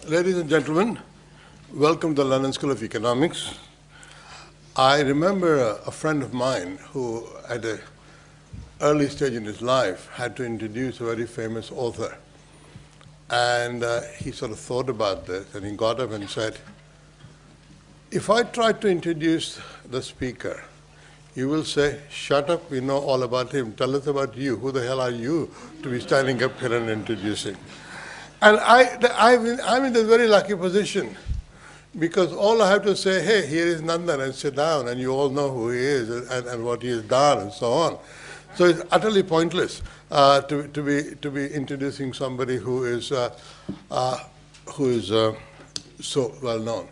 Ladies and gentlemen, welcome to the London School of Economics. I remember a friend of mine who, at an early stage in his life, had to introduce a very famous author. And he sort of thought about this, and he got up and said, if I try to introduce the speaker, you will say, shut up, we know all about him. Tell us about you. Who the hell are you to be standing up here and introducing? And I'm in this very lucky position, because all I have to say, hey, here is Nandan, and sit down, and you all know who he is and what he has done and so on. So it's utterly pointless to be introducing somebody who is so well known.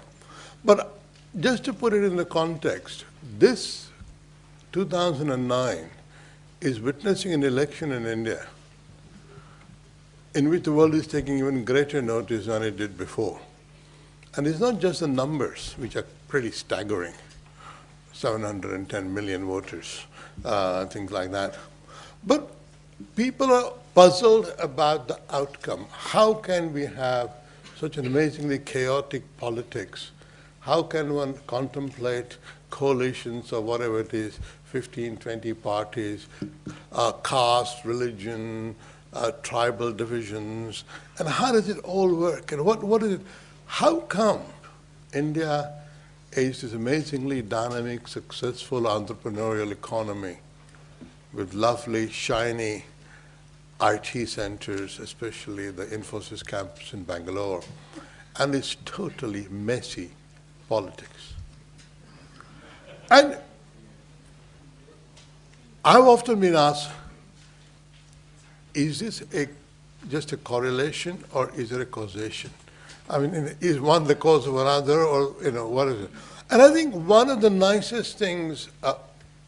But just to put it in the context, this 2009 is witnessing an election in India in which the world is taking even greater notice than it did before. And it's not just the numbers, which are pretty staggering, 710 million voters, things like that. But people are puzzled about the outcome. How can we have such an amazingly chaotic politics? How can one contemplate coalitions or whatever it is, 15, 20 parties, caste, religion, tribal divisions, and how does it all work? And what is it? How come India is this amazingly dynamic, successful entrepreneurial economy with lovely, shiny IT centers, especially the Infosys campus in Bangalore, and it's totally messy politics? And I've often been asked, is this just a correlation, or is there a causation? I mean, is one the cause of another, or what is it? And I think one of the nicest things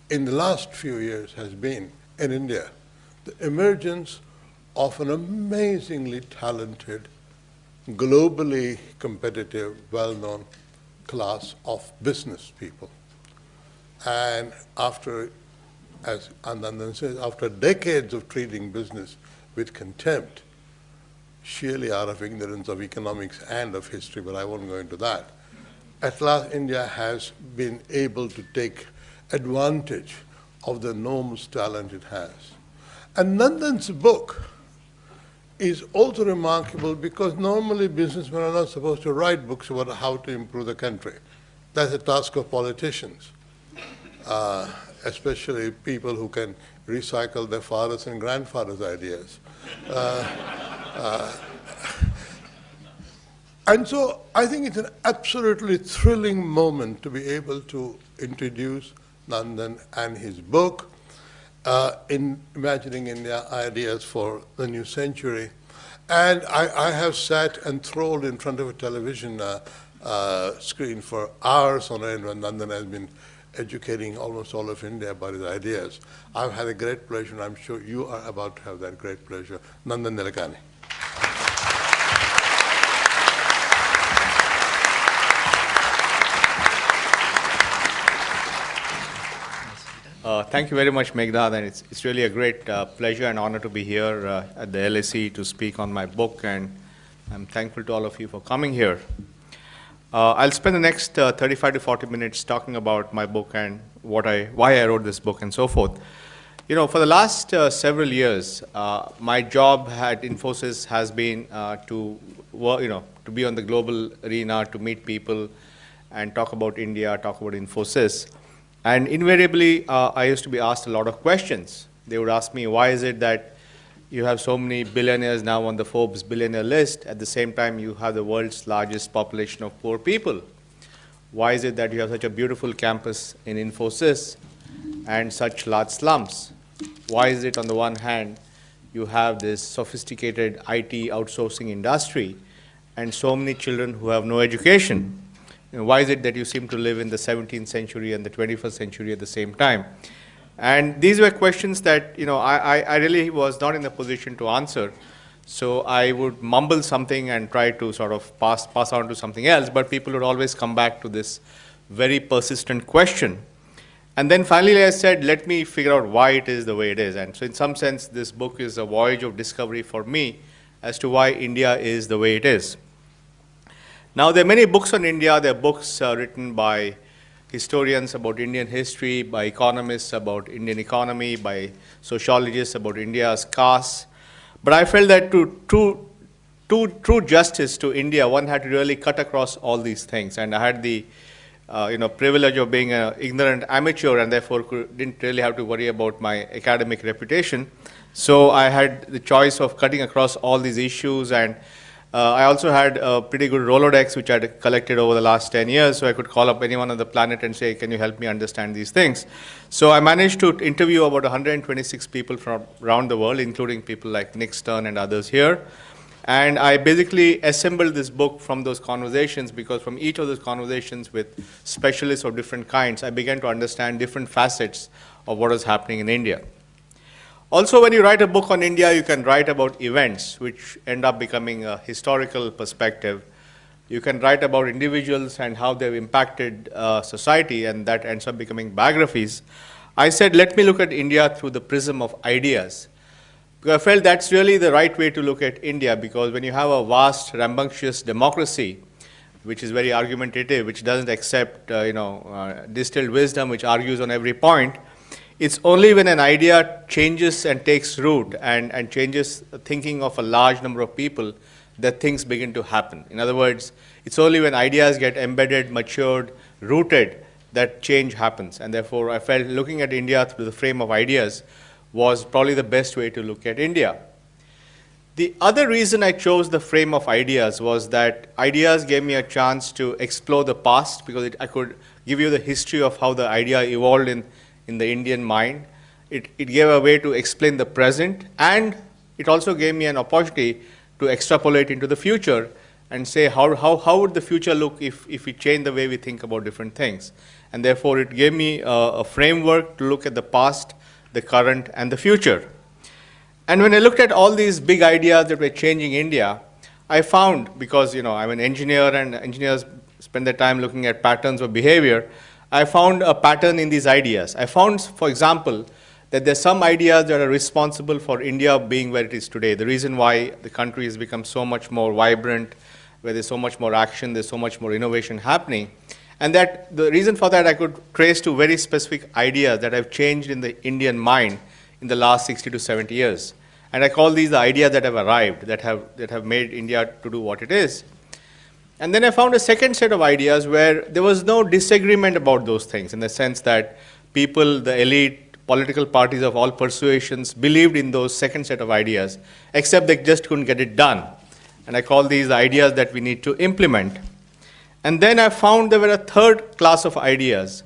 in the last few years has been, in India, the emergence of an amazingly talented, globally competitive, well-known class of business people. And after, as Nandan says, after decades of treating business with contempt, sheerly out of ignorance of economics and of history, but I won't go into that, at last India has been able to take advantage of the enormous talent it has. And Nandan's book is also remarkable because normally businessmen are not supposed to write books about how to improve the country. That's the task of politicians. Especially people who can recycle their fathers' and grandfathers' ideas. And so I think it's an absolutely thrilling moment to be able to introduce Nandan and his book, in Imagining India, Ideas for the New Century. And I have sat enthralled in front of a television screen for hours on end when Nandan has been educating almost all of India about his ideas. I've had a great pleasure, and I'm sure you are about to have that great pleasure. Nandan Nilekani. Thank you very much, Meghdad, and it's really a great pleasure and honor to be here at the LSE to speak on my book, and I'm thankful to all of you for coming here. I'll spend the next 35 to 40 minutes talking about my book and why I wrote this book and so forth. For the last several years, my job at Infosys has been to work, to be on the global arena, to meet people and talk about India, talk about Infosys. And invariably, I used to be asked a lot of questions. They would ask me, why is it that you have so many billionaires now on the Forbes billionaire list? At the same time, you have the world's largest population of poor people. Why is it that you have such a beautiful campus in Infosys and such large slums? Why is it, on the one hand, you have this sophisticated IT outsourcing industry and so many children who have no education? Why is it that you seem to live in the 17th century and the 21st century at the same time? And these were questions that I really was not in a position to answer. So I would mumble something and try to sort of pass on to something else, but people would always come back to this very persistent question. And then finally I said, let me figure out why it is the way it is. And so in some sense, this book is a voyage of discovery for me as to why India is the way it is. Now, there are many books on India. There are books written by historians about Indian history, by economists about Indian economy, by sociologists about India's caste. But I felt that to true justice to India, one had to really cut across all these things. And I had the privilege of being an ignorant amateur, and therefore didn't really have to worry about my academic reputation. So I had the choice of cutting across all these issues, and I also had a pretty good Rolodex, which I had collected over the last 10 years, so I could call up anyone on the planet and say, can you help me understand these things? So I managed to interview about 126 people from around the world, including people like Nick Stern and others here. And I basically assembled this book from those conversations, because from each of those conversations with specialists of different kinds, I began to understand different facets of what was happening in India. Also, when you write a book on India, you can write about events which end up becoming a historical perspective. You can write about individuals and how they've impacted society, and that ends up becoming biographies. I said, let me look at India through the prism of ideas. Because I felt that's really the right way to look at India, because when you have a vast, rambunctious democracy, which is very argumentative, which doesn't accept distilled wisdom, which argues on every point, it's only when an idea changes and takes root and changes the thinking of a large number of people that things begin to happen. In other words, it's only when ideas get embedded, matured, rooted, that change happens. And therefore, I felt looking at India through the frame of ideas was probably the best way to look at India. The other reason I chose the frame of ideas was that ideas gave me a chance to explore the past, because I could give you the history of how the idea evolved in the Indian mind. It gave a way to explain the present, and it also gave me an opportunity to extrapolate into the future and say how would the future look if we change the way we think about different things. And therefore, it gave me a framework to look at the past, the current, and the future. And when I looked at all these big ideas that were changing India, I found, because I'm an engineer and engineers spend their time looking at patterns of behavior, I found a pattern in these ideas. I found, for example, that there's some ideas that are responsible for India being where it is today. The reason why the country has become so much more vibrant, where there's so much more action, there's so much more innovation happening. And that the reason for that I could trace to very specific ideas that have changed in the Indian mind in the last 60 to 70 years. And I call these the ideas that have arrived, that have made India to do what it is. And then I found a second set of ideas where there was no disagreement about those things, in the sense that people, the elite, political parties of all persuasions believed in those second set of ideas, except they just couldn't get it done. And I call these the ideas that we need to implement. And then I found there were a third class of ideas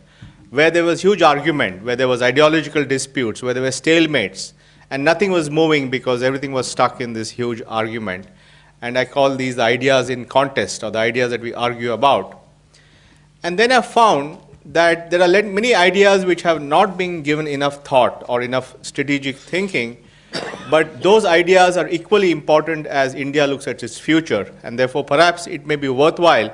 where there was huge argument, where there was ideological disputes, where there were stalemates, and nothing was moving because everything was stuck in this huge argument. And I call these the ideas in contest, or the ideas that we argue about. And then I found that there are many ideas which have not been given enough thought or enough strategic thinking, but those ideas are equally important as India looks at its future. And therefore, perhaps it may be worthwhile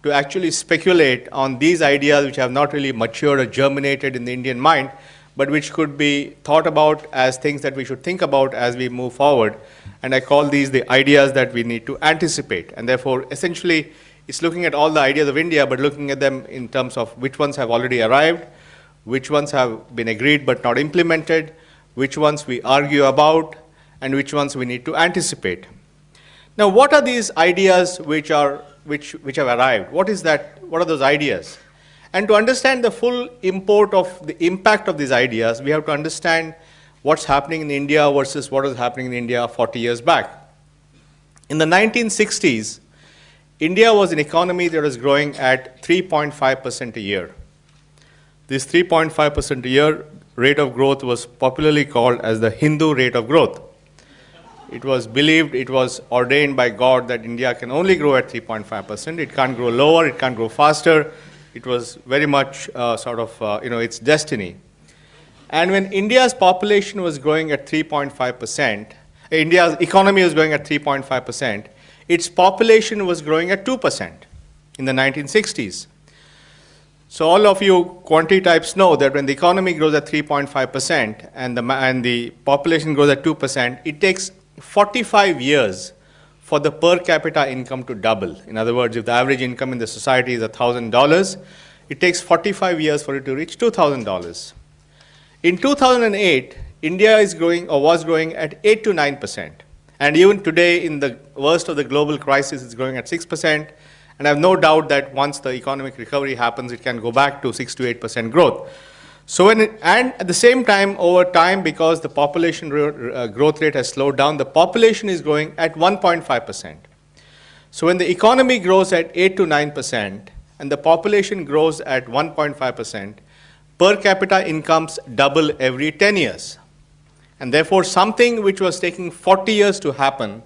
to actually speculate on these ideas which have not really matured or germinated in the Indian mind, but which could be thought about as things that we should think about as we move forward. And I call these the ideas that we need to anticipate. And therefore, essentially, it's looking at all the ideas of India, but looking at them in terms of which ones have already arrived, which ones have been agreed but not implemented, which ones we argue about, and which ones we need to anticipate. Now, what are these ideas which have arrived? What is that? What are those ideas? And to understand the full import of the impact of these ideas, we have to understand what's happening in India versus what was happening in India 40 years back. In the 1960s, India was an economy that was growing at 3.5% a year. This 3.5% a year rate of growth was popularly called as the Hindu rate of growth. It was believed, it was ordained by God that India can only grow at 3.5%. It can't grow lower, it can't grow faster. It was very much its destiny. And when India's population was growing at 3.5%, India's economy was growing at 3.5%, its population was growing at 2% in the 1960s. So all of you quantity types know that when the economy grows at 3.5% and the population grows at 2%, it takes 45 years for the per capita income to double. In other words, if the average income in the society is $1,000, it takes 45 years for it to reach $2,000. In 2008, India is growing or was growing at 8 to 9%. And even today, in the worst of the global crisis, it's growing at 6%. And I have no doubt that once the economic recovery happens, it can go back to 6 to 8% growth. So and at the same time, over time, because the population growth rate has slowed down, the population is growing at 1.5%. So when the economy grows at 8 to 9% and the population grows at 1.5%, per capita incomes double every 10 years. And therefore, something which was taking 40 years to happen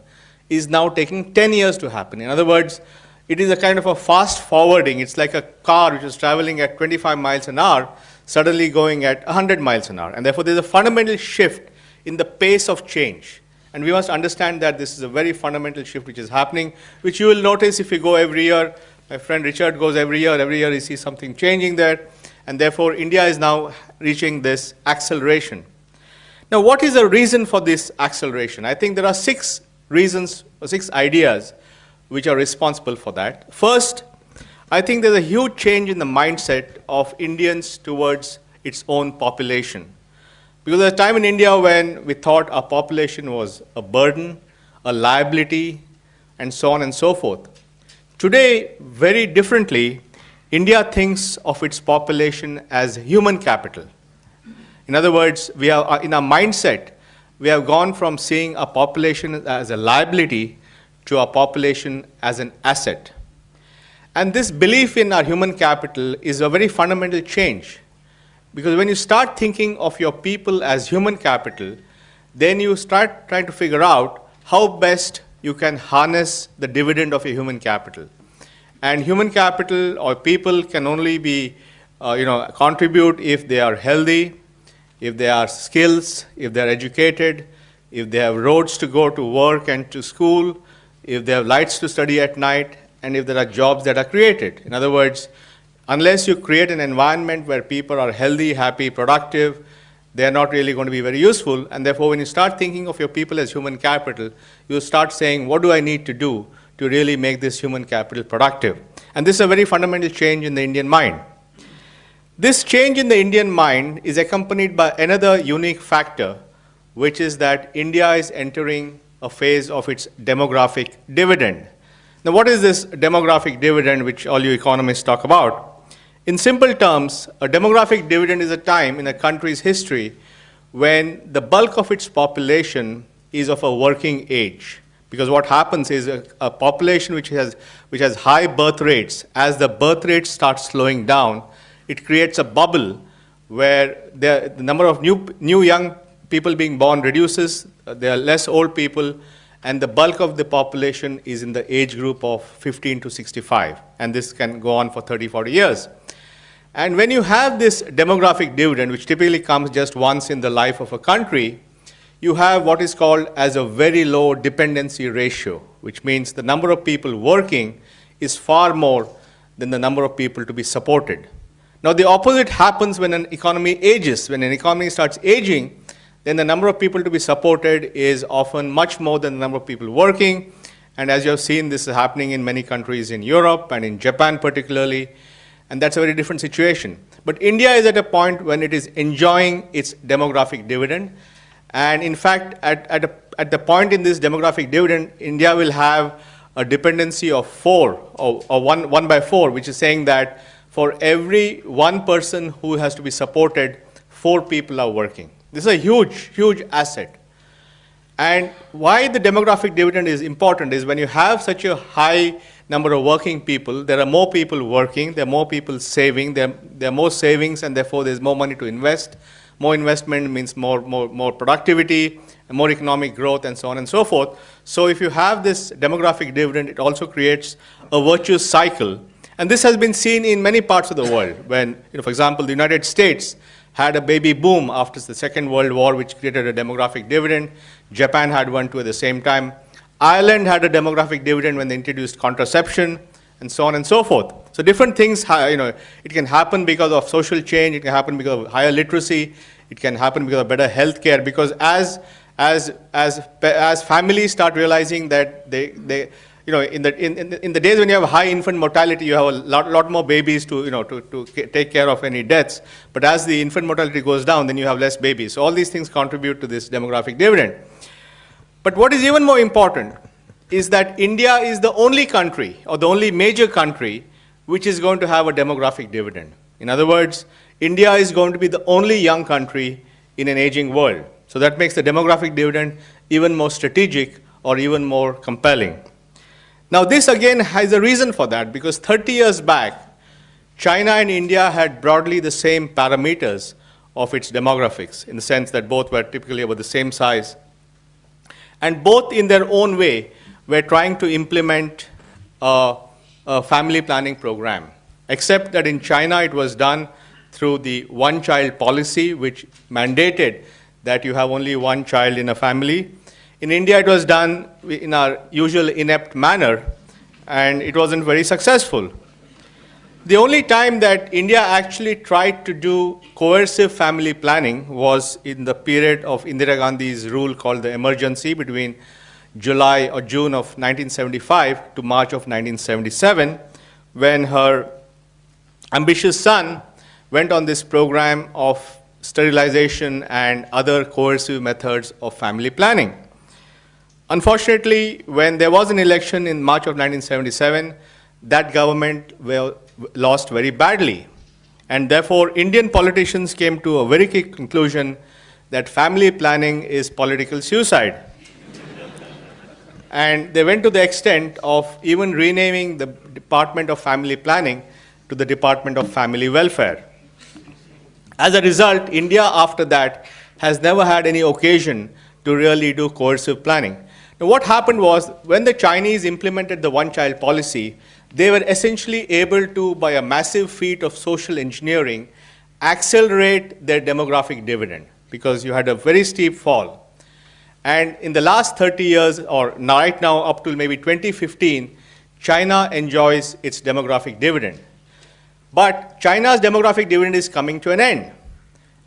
is now taking 10 years to happen. In other words, it is a kind of a fast forwarding. It's like a car which is traveling at 25 miles an hour, suddenly going at 100 miles an hour. And therefore, there's a fundamental shift in the pace of change. And we must understand that this is a very fundamental shift which is happening, which you will notice if you go every year. My friend Richard goes every year he sees something changing there. And therefore, India is now reaching this acceleration. Now, what is the reason for this acceleration? I think there are 6 reasons, or 6 ideas which are responsible for that. First, I think there's a huge change in the mindset of Indians towards its own population. Because there's a time in India when we thought our population was a burden, a liability, and so on and so forth. Today, very differently, India thinks of its population as human capital. In other words, we are, in our mindset, we have gone from seeing our population as a liability to our population as an asset. And this belief in our human capital is a very fundamental change. Because when you start thinking of your people as human capital, then you start trying to figure out how best you can harness the dividend of your human capital. And human capital or people can only be, contribute if they are healthy, if they are skills, if they are educated, if they have roads to go to work and to school, if they have lights to study at night, and if there are jobs that are created. In other words, unless you create an environment where people are healthy, happy, productive, they are not really going to be very useful. And therefore, when you start thinking of your people as human capital, you start saying, what do I need to do to really make this human capital productive? And this is a very fundamental change in the Indian mind. This change in the Indian mind is accompanied by another unique factor, which is that India is entering a phase of its demographic dividend. Now, what is this demographic dividend which all you economists talk about? In simple terms, a demographic dividend is a time in a country's history when the bulk of its population is of a working age. Because what happens is a population which has high birth rates, as the birth rate starts slowing down, it creates a bubble where the number of new young people being born reduces, there are less old people, and the bulk of the population is in the age group of 15 to 65. And this can go on for 30, 40 years. And when you have this demographic dividend, which typically comes just once in the life of a country, you have what is called as a very low dependency ratio, which means the number of people working is far more than the number of people to be supported. Now, the opposite happens when an economy ages. When an economy starts aging, then the number of people to be supported is often much more than the number of people working. And as you have seen, this is happening in many countries in Europe and in Japan particularly. And that's a very different situation. But India is at a point when it is enjoying its demographic dividend. And in fact, at the point in this demographic dividend, India will have a dependency of 4, or 1 by 4, which is saying that for every 1 person who has to be supported, 4 people are working. This is a huge, huge asset. And why the demographic dividend is important is when you have such a high number of working people, there are more people working, there are more people saving, there are more savings, and therefore there's more money to invest. More investment means more productivity, more economic growth, and so on and so forth. So if you have this demographic dividend, it also creates a virtuous cycle. And this has been seen in many parts of the world. When, for example, the United States had a baby boom after the Second World War, which created a demographic dividend. Japan had one too at the same time. Ireland had a demographic dividend when they introduced contraception, and so on and so forth. So different things, it can happen because of social change, it can happen because of higher literacy, it can happen because of better health care, because as as families start realizing that they you know, in the days when you have high infant mortality, you have a lot more babies to take care of any deaths. But as the infant mortality goes down, then you have less babies. So all these things contribute to this demographic dividend. But what is even more important is that India is the only country, or the only major country, which is going to have a demographic dividend. In other words, India is going to be the only young country in an aging world. So that makes the demographic dividend even more strategic or even more compelling. Now this again has a reason for that, because 30 years back, China and India had broadly the same parameters of its demographics, in the sense that both were typically about the same size. And both in their own way were trying to implement a family planning program, except that in China it was done through the one-child policy, which mandated that you have only one child in a family. In India, it was done in our usual inept manner, and it wasn't very successful. The only time that India actually tried to do coercive family planning was in the period of Indira Gandhi's rule called the emergency between July or June of 1975 to March of 1977, when her ambitious son went on this program of sterilization and other coercive methods of family planning. Unfortunately, when there was an election in March of 1977, that government lost very badly. And therefore, Indian politicians came to a very quick conclusion that family planning is political suicide. And they went to the extent of even renaming the Department of Family Planning to the Department of Family Welfare. As a result, India after that has never had any occasion to really do coercive planning. Now, what happened was, when the Chinese implemented the one-child policy, they were essentially able to, by a massive feat of social engineering, accelerate their demographic dividend, because you had a very steep fall. And in the last 30 years, or right now up to maybe 2015, China enjoys its demographic dividend. But China's demographic dividend is coming to an end.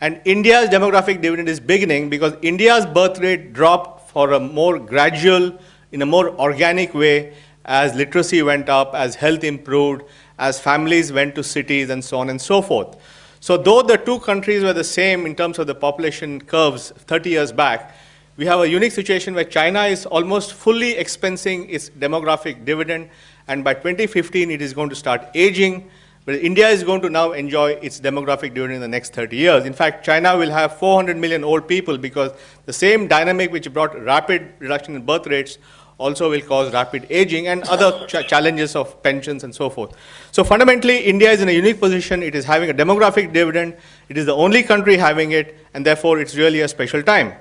And India's demographic dividend is beginning, because India's birth rate dropped for a more gradual, in a more organic way, as literacy went up, as health improved, as families went to cities, and so on and so forth. So though the two countries were the same in terms of the population curves 30 years back, we have a unique situation where China is almost fully expensing its demographic dividend, and by 2015 it is going to start aging. But India is going to now enjoy its demographic dividend in the next 30 years. In fact, China will have 400 million old people, because the same dynamic which brought rapid reduction in birth rates also will cause rapid aging and other challenges of pensions and so forth. So fundamentally, India is in a unique position. It is having a demographic dividend. It is the only country having it, and therefore it's really a special time.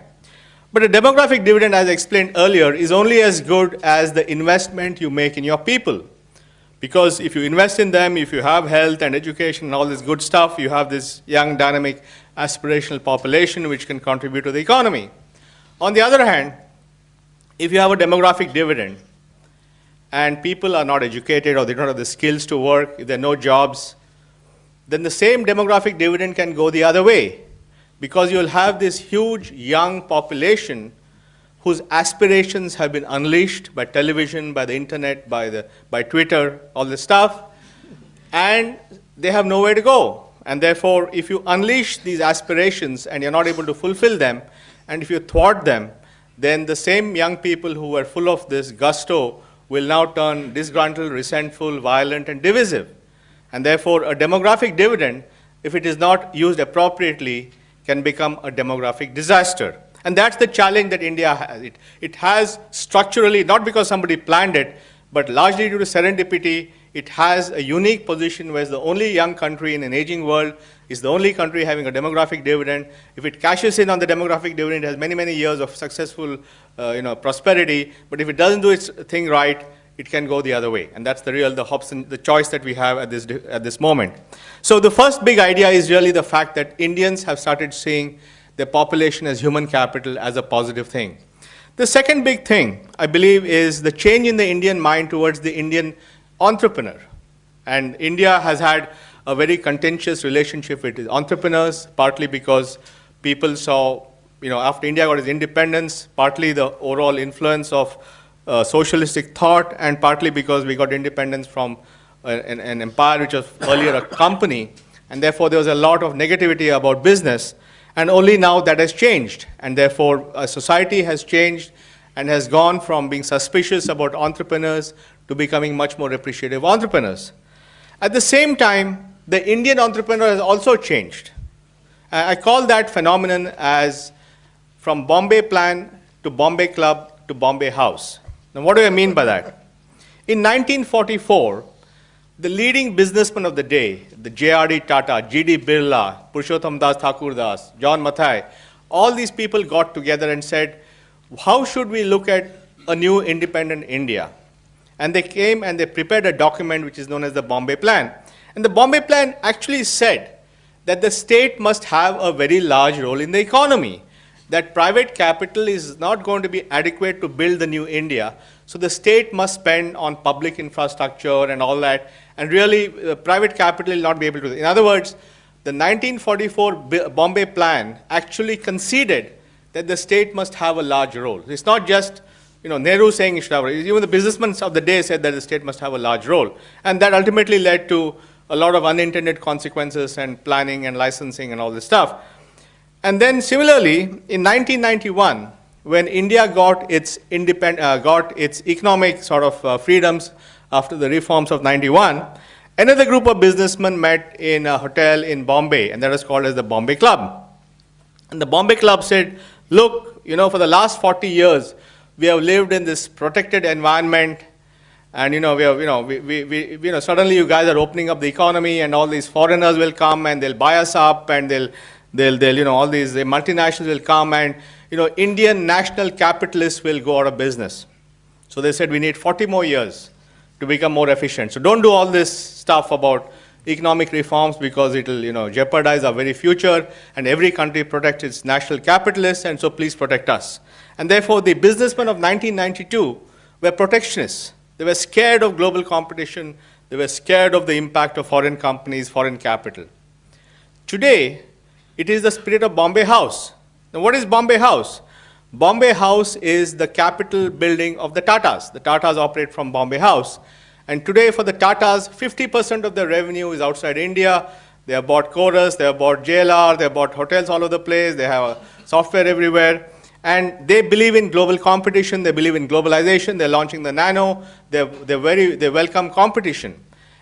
But a demographic dividend, as I explained earlier, is only as good as the investment you make in your people. Because if you invest in them, if you have health and education and all this good stuff, you have this young, dynamic, aspirational population which can contribute to the economy. On the other hand, if you have a demographic dividend and people are not educated, or they don't have the skills to work, if there are no jobs, then the same demographic dividend can go the other way, because you'll have this huge young population whose aspirations have been unleashed by television, by the internet, by Twitter, all this stuff, and they have nowhere to go. And therefore, if you unleash these aspirations and you're not able to fulfill them, and if you thwart them, then the same young people who were full of this gusto will now turn disgruntled, resentful, violent, and divisive. And therefore, a demographic dividend, if it is not used appropriately, can become a demographic disaster. And that's the challenge that India has. It has structurally, not because somebody planned it, but largely due to serendipity, it has a unique position where it's the only young country in an aging world, is the only country having a demographic dividend. If it cashes in on the demographic dividend, it has many, many years of successful prosperity. But if it doesn't do its thing right, it can go the other way. And that's the choice that we have at this moment. So the first big idea is really the fact that Indians have started seeing their population as human capital, as a positive thing. The second big thing, I believe, is the change in the Indian mind towards the Indian entrepreneur. And India has had a very contentious relationship with its entrepreneurs, partly because people saw after India got its independence, partly the overall influence of socialistic thought, and partly because we got independence from an empire which was earlier a company, and therefore there was a lot of negativity about business, and only now that has changed, and therefore society has changed and has gone from being suspicious about entrepreneurs to becoming much more appreciative of entrepreneurs. At the same time, the Indian entrepreneur has also changed. I call that phenomenon as from Bombay Plan to Bombay Club to Bombay House. Now, what do I mean by that? In 1944, the leading businessmen of the day, the J.R.D. Tata, G.D. Birla, Purushottam Das Thakur Das, John Mathai, all these people got together and said, how should we look at a new independent India? And they came and they prepared a document which is known as the Bombay Plan. And the Bombay Plan actually said that the state must have a very large role in the economy, that private capital is not going to be adequate to build the new India. So the state must spend on public infrastructure and all that, and really private capital will not be able to. In other words, the 1944 Bombay Plan actually conceded that the state must have a large role. It's not just Nehru saying it should have a role. Even the businessmen of the day said that the state must have a large role. And that ultimately led to a lot of unintended consequences and planning and licensing and all this stuff. And then similarly, in 1991, when India got its economic sort of freedoms after the reforms of 91, another group of businessmen met in a hotel in Bombay, and that was called as the Bombay Club. And the Bombay Club said, look, for the last 40 years, we have lived in this protected environment, and suddenly you guys are opening up the economy, and all these foreigners will come and they'll buy us up, and all these multinationals will come, and Indian national capitalists will go out of business. So they said we need 40 more years to become more efficient. So don't do all this stuff about economic reforms, because it will jeopardize our very future, and every country protects its national capitalists, and so please protect us. And therefore the businessmen of 1992 were protectionists. They were scared of global competition. They were scared of the impact of foreign companies, foreign capital. Today, it is the spirit of Bombay House. Now, what is Bombay House? Bombay House is the capital building of the Tatas. The Tatas operate from Bombay House. And today, for the Tatas, 50% of their revenue is outside India. They have bought Chorus, they have bought JLR, they have bought hotels all over the place, they have software everywhere. And they believe in global competition, they believe in globalization, they're launching the Nano, they welcome competition.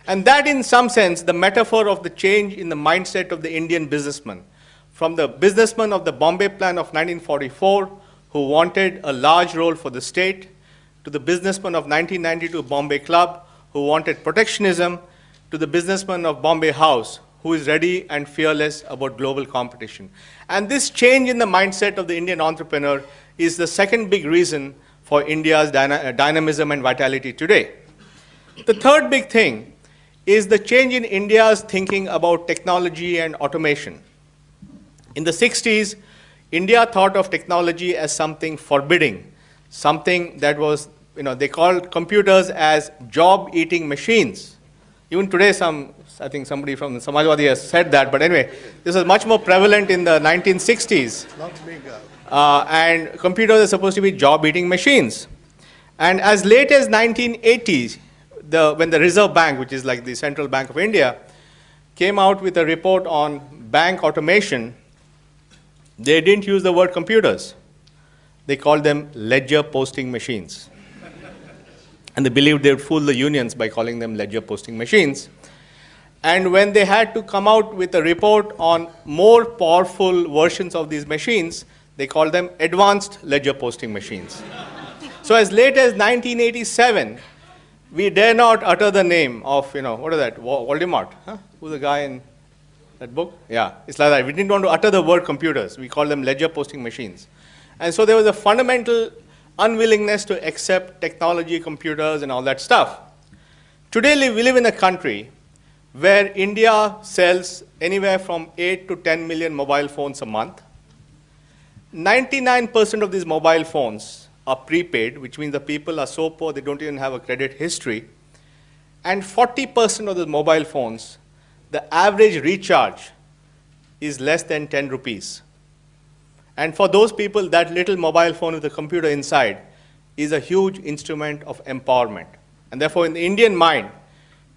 And that, in some sense, the metaphor of the change in the mindset of the Indian businessman. From the businessman of the Bombay Plan of 1944, who wanted a large role for the state, to the businessman of 1992 Bombay Club, who wanted protectionism, to the businessman of Bombay House, who is ready and fearless about global competition. And this change in the mindset of the Indian entrepreneur is the second big reason for India's dynamism and vitality today. The third big thing is the change in India's thinking about technology and automation. In the 60s, India thought of technology as something forbidding, something that was, they called computers as job-eating machines. Even today, I think somebody from Samajwadi has said that, but anyway, this was much more prevalent in the 1960s. And computers are supposed to be job-eating machines. And as late as 1980s, when the Reserve Bank, which is like the Central Bank of India, came out with a report on bank automation, they didn't use the word computers. They called them ledger posting machines. And they believed they would fool the unions by calling them ledger posting machines. And when they had to come out with a report on more powerful versions of these machines, they called them advanced ledger posting machines. So as late as 1987, we dare not utter the name of, what is that, Voldemort? Huh? Who's the guy in that book? Yeah, it's like that. We didn't want to utter the word computers. We called them ledger posting machines. And so there was a fundamental unwillingness to accept technology, computers, and all that stuff. Today, we live in a country where India sells anywhere from 8 to 10 million mobile phones a month. 99% of these mobile phones are prepaid, which means the people are so poor they don't even have a credit history. And 40% of the mobile phones, the average recharge is less than 10 rupees. And for those people, that little mobile phone with a computer inside is a huge instrument of empowerment. And therefore, in the Indian mind,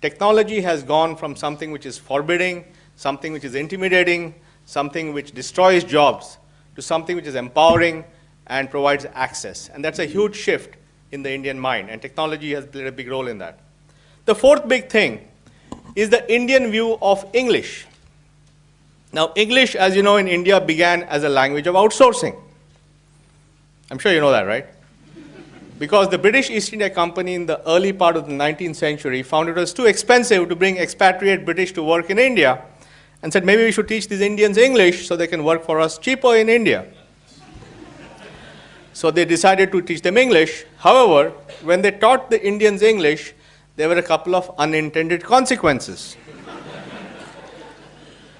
technology has gone from something which is forbidding, something which is intimidating, something which destroys jobs, to something which is empowering and provides access. And that's a huge shift in the Indian mind, and technology has played a big role in that. The fourth big thing is the Indian view of English. Now, English, as you know, in India began as a language of outsourcing. I'm sure you know that, right? Because the British East India Company in the early part of the 19th century found it was too expensive to bring expatriate British to work in India, and said maybe we should teach these Indians English so they can work for us cheaper in India. So they decided to teach them English. However, when they taught the Indians English, there were a couple of unintended consequences.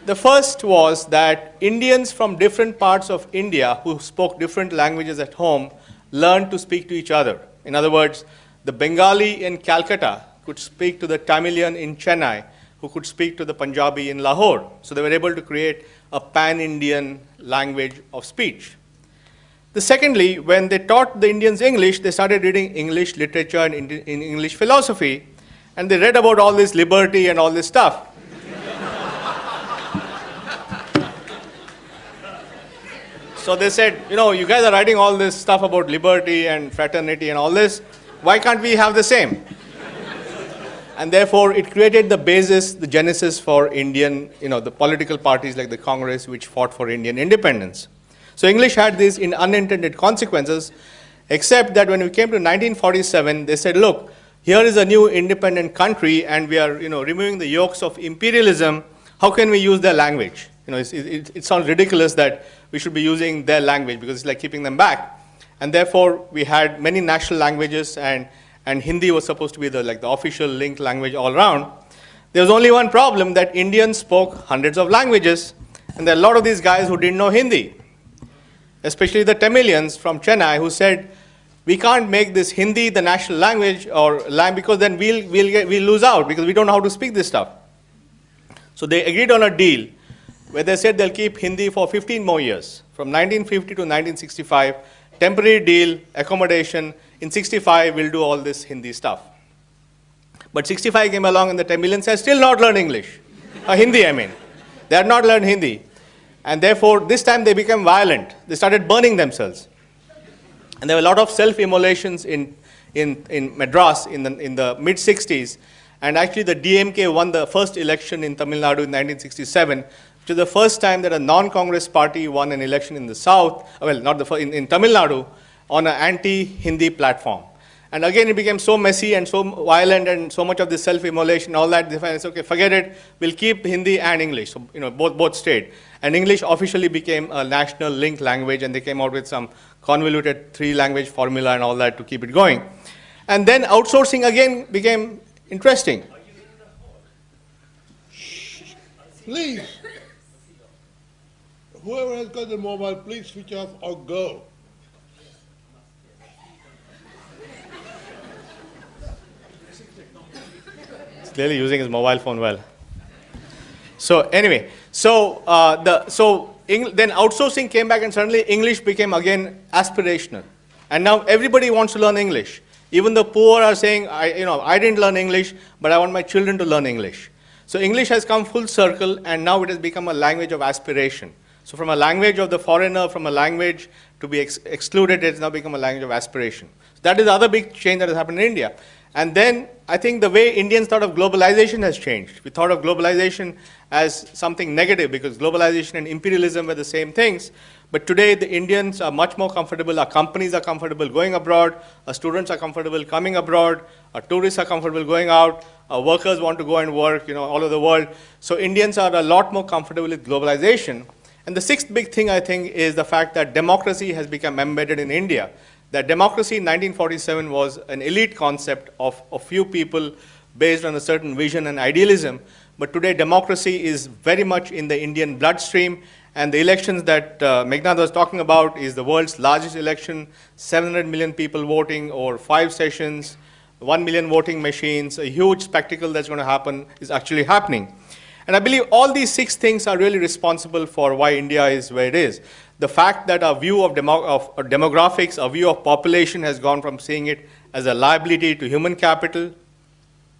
The first was that Indians from different parts of India who spoke different languages at home learned to speak to each other. In other words, the Bengali in Calcutta could speak to the Tamilian in Chennai, who could speak to the Punjabi in Lahore. So they were able to create a pan-Indian language of speech. Secondly, when they taught the Indians English, they started reading English literature and in English philosophy, and they read about all this liberty and all this stuff. So they said, you know, you guys are writing all this stuff about liberty and fraternity and all this. Why can't we have the same? And therefore, it created the basis, the genesis for Indian, the political parties like the Congress, which fought for Indian independence. So English had these unintended consequences, except that when we came to 1947, they said, look, here is a new independent country, and we are, removing the yokes of imperialism. How can we use their language? It sounds ridiculous that we should be using their language because it's like keeping them back. And therefore, we had many national languages, and Hindi was supposed to be the official linked language all around. There was only one problem, that Indians spoke hundreds of languages, and there are a lot of these guys who didn't know Hindi, especially the Tamilians from Chennai, who said, we can't make this Hindi the national language because then we'll lose out because we don't know how to speak this stuff. So they agreed on a deal where they said they'll keep Hindi for 15 more years, from 1950 to 1965, temporary deal, accommodation. In 65, we'll do all this Hindi stuff. But 65 came along and the Tamilians had still not learned English, Hindi, I mean. They had not learned Hindi. And therefore, this time they became violent. They started burning themselves. And there were a lot of self-immolations in Madras in the mid-60s. And actually, the DMK won the first election in Tamil Nadu in 1967, which was the first time that a non-Congress party won an election in the South, well, not the first, in Tamil Nadu, on an anti-Hindi platform. And again, it became so messy and so violent and so much of this self-immolation and all that, they said, okay, forget it, we'll keep Hindi and English. So, both stayed. And English officially became a national linked language, and they came out with some convoluted 3-language formula and all that to keep it going. And then outsourcing again became interesting. Please, whoever has got the mobile, please switch off or go. He's clearly using his mobile phone well. So anyway, then outsourcing came back, and suddenly English became again aspirational. And now everybody wants to learn English. Even the poor are saying, I didn't learn English, but I want my children to learn English. So English has come full circle, and now it has become a language of aspiration. So from a language of the foreigner, from a language to be excluded, it's now become a language of aspiration. So that is the other big change that has happened in India. And then I think the way Indians thought of globalization has changed. We thought of globalization as something negative because globalization and imperialism were the same things. But today the Indians are much more comfortable, our companies are comfortable going abroad, our students are comfortable coming abroad, our tourists are comfortable going out, our workers want to go and work all over the world. So Indians are a lot more comfortable with globalization. And the sixth big thing I think is the fact that democracy has become embedded in India. That democracy in 1947 was an elite concept of a few people based on a certain vision and idealism. But today, democracy is very much in the Indian bloodstream. And the elections that Meghnad was talking about is the world's largest election, 700 million people voting over 5 sessions, 1 million voting machines, a huge spectacle that's going to happen is actually happening. And I believe all these 6 things are really responsible for why India is where it is. The fact that our view of demographics, our view of population has gone from seeing it as a liability to human capital,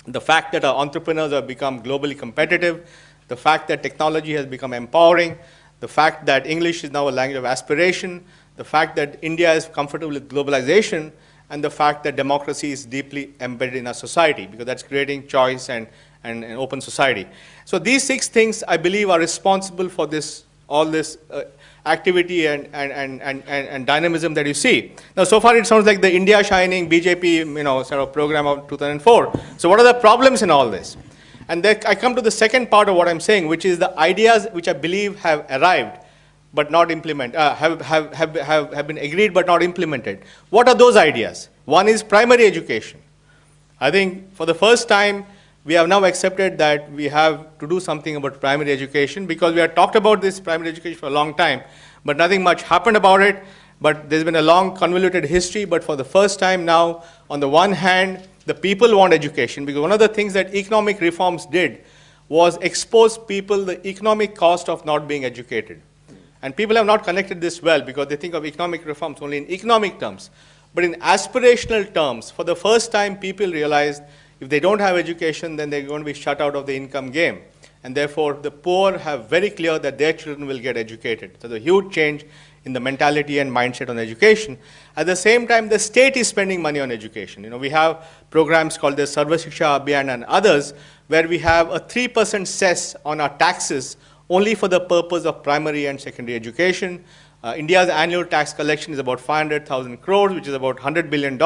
the fact that our entrepreneurs have become globally competitive, the fact that technology has become empowering, the fact that English is now a language of aspiration, the fact that India is comfortable with globalization, and the fact that democracy is deeply embedded in our society, because that's creating choice and an open society. So these 6 things, I believe, are responsible for all this activity and dynamism that you see. Now, so far it sounds like the India Shining BJP, sort of program of 2004. So what are the problems in all this? And then I come to the second part of what I'm saying, which is the ideas which I believe have arrived but not implemented, have been agreed but not implemented. What are those ideas? One is primary education. I think for the first time, we have now accepted that we have to do something about primary education, because we have talked about this primary education for a long time, but nothing much happened about it. But there's been a long convoluted history, but for the first time now, on the one hand, the people want education, because one of the things that economic reforms did was expose people the economic cost of not being educated. And people have not connected this well, because they think of economic reforms only in economic terms. But in aspirational terms, for the first time, people realized if they don't have education, then they're going to be shut out of the income game. And therefore, the poor have very clear that their children will get educated. So there's a huge change in the mentality and mindset on education. At the same time, the state is spending money on education. We have programs called the Sarva Shiksha Abhiyan and others, where we have a 3% cess on our taxes only for the purpose of primary and secondary education. India's annual tax collection is about 500,000 crores, which is about $100 billion.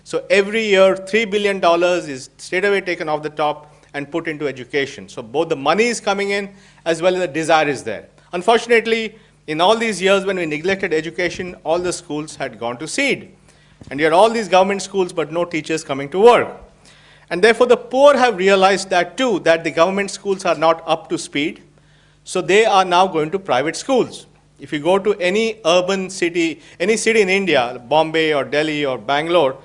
So every year, $3 billion is straight away taken off the top and put into education. So both the money is coming in as well as the desire is there. Unfortunately, in all these years when we neglected education, all the schools had gone to seed. And you had all these government schools but no teachers coming to work. And therefore the poor have realized that too, that the government schools are not up to speed. So they are now going to private schools. If you go to any urban city, any city in India, Bombay or Delhi or Bangalore,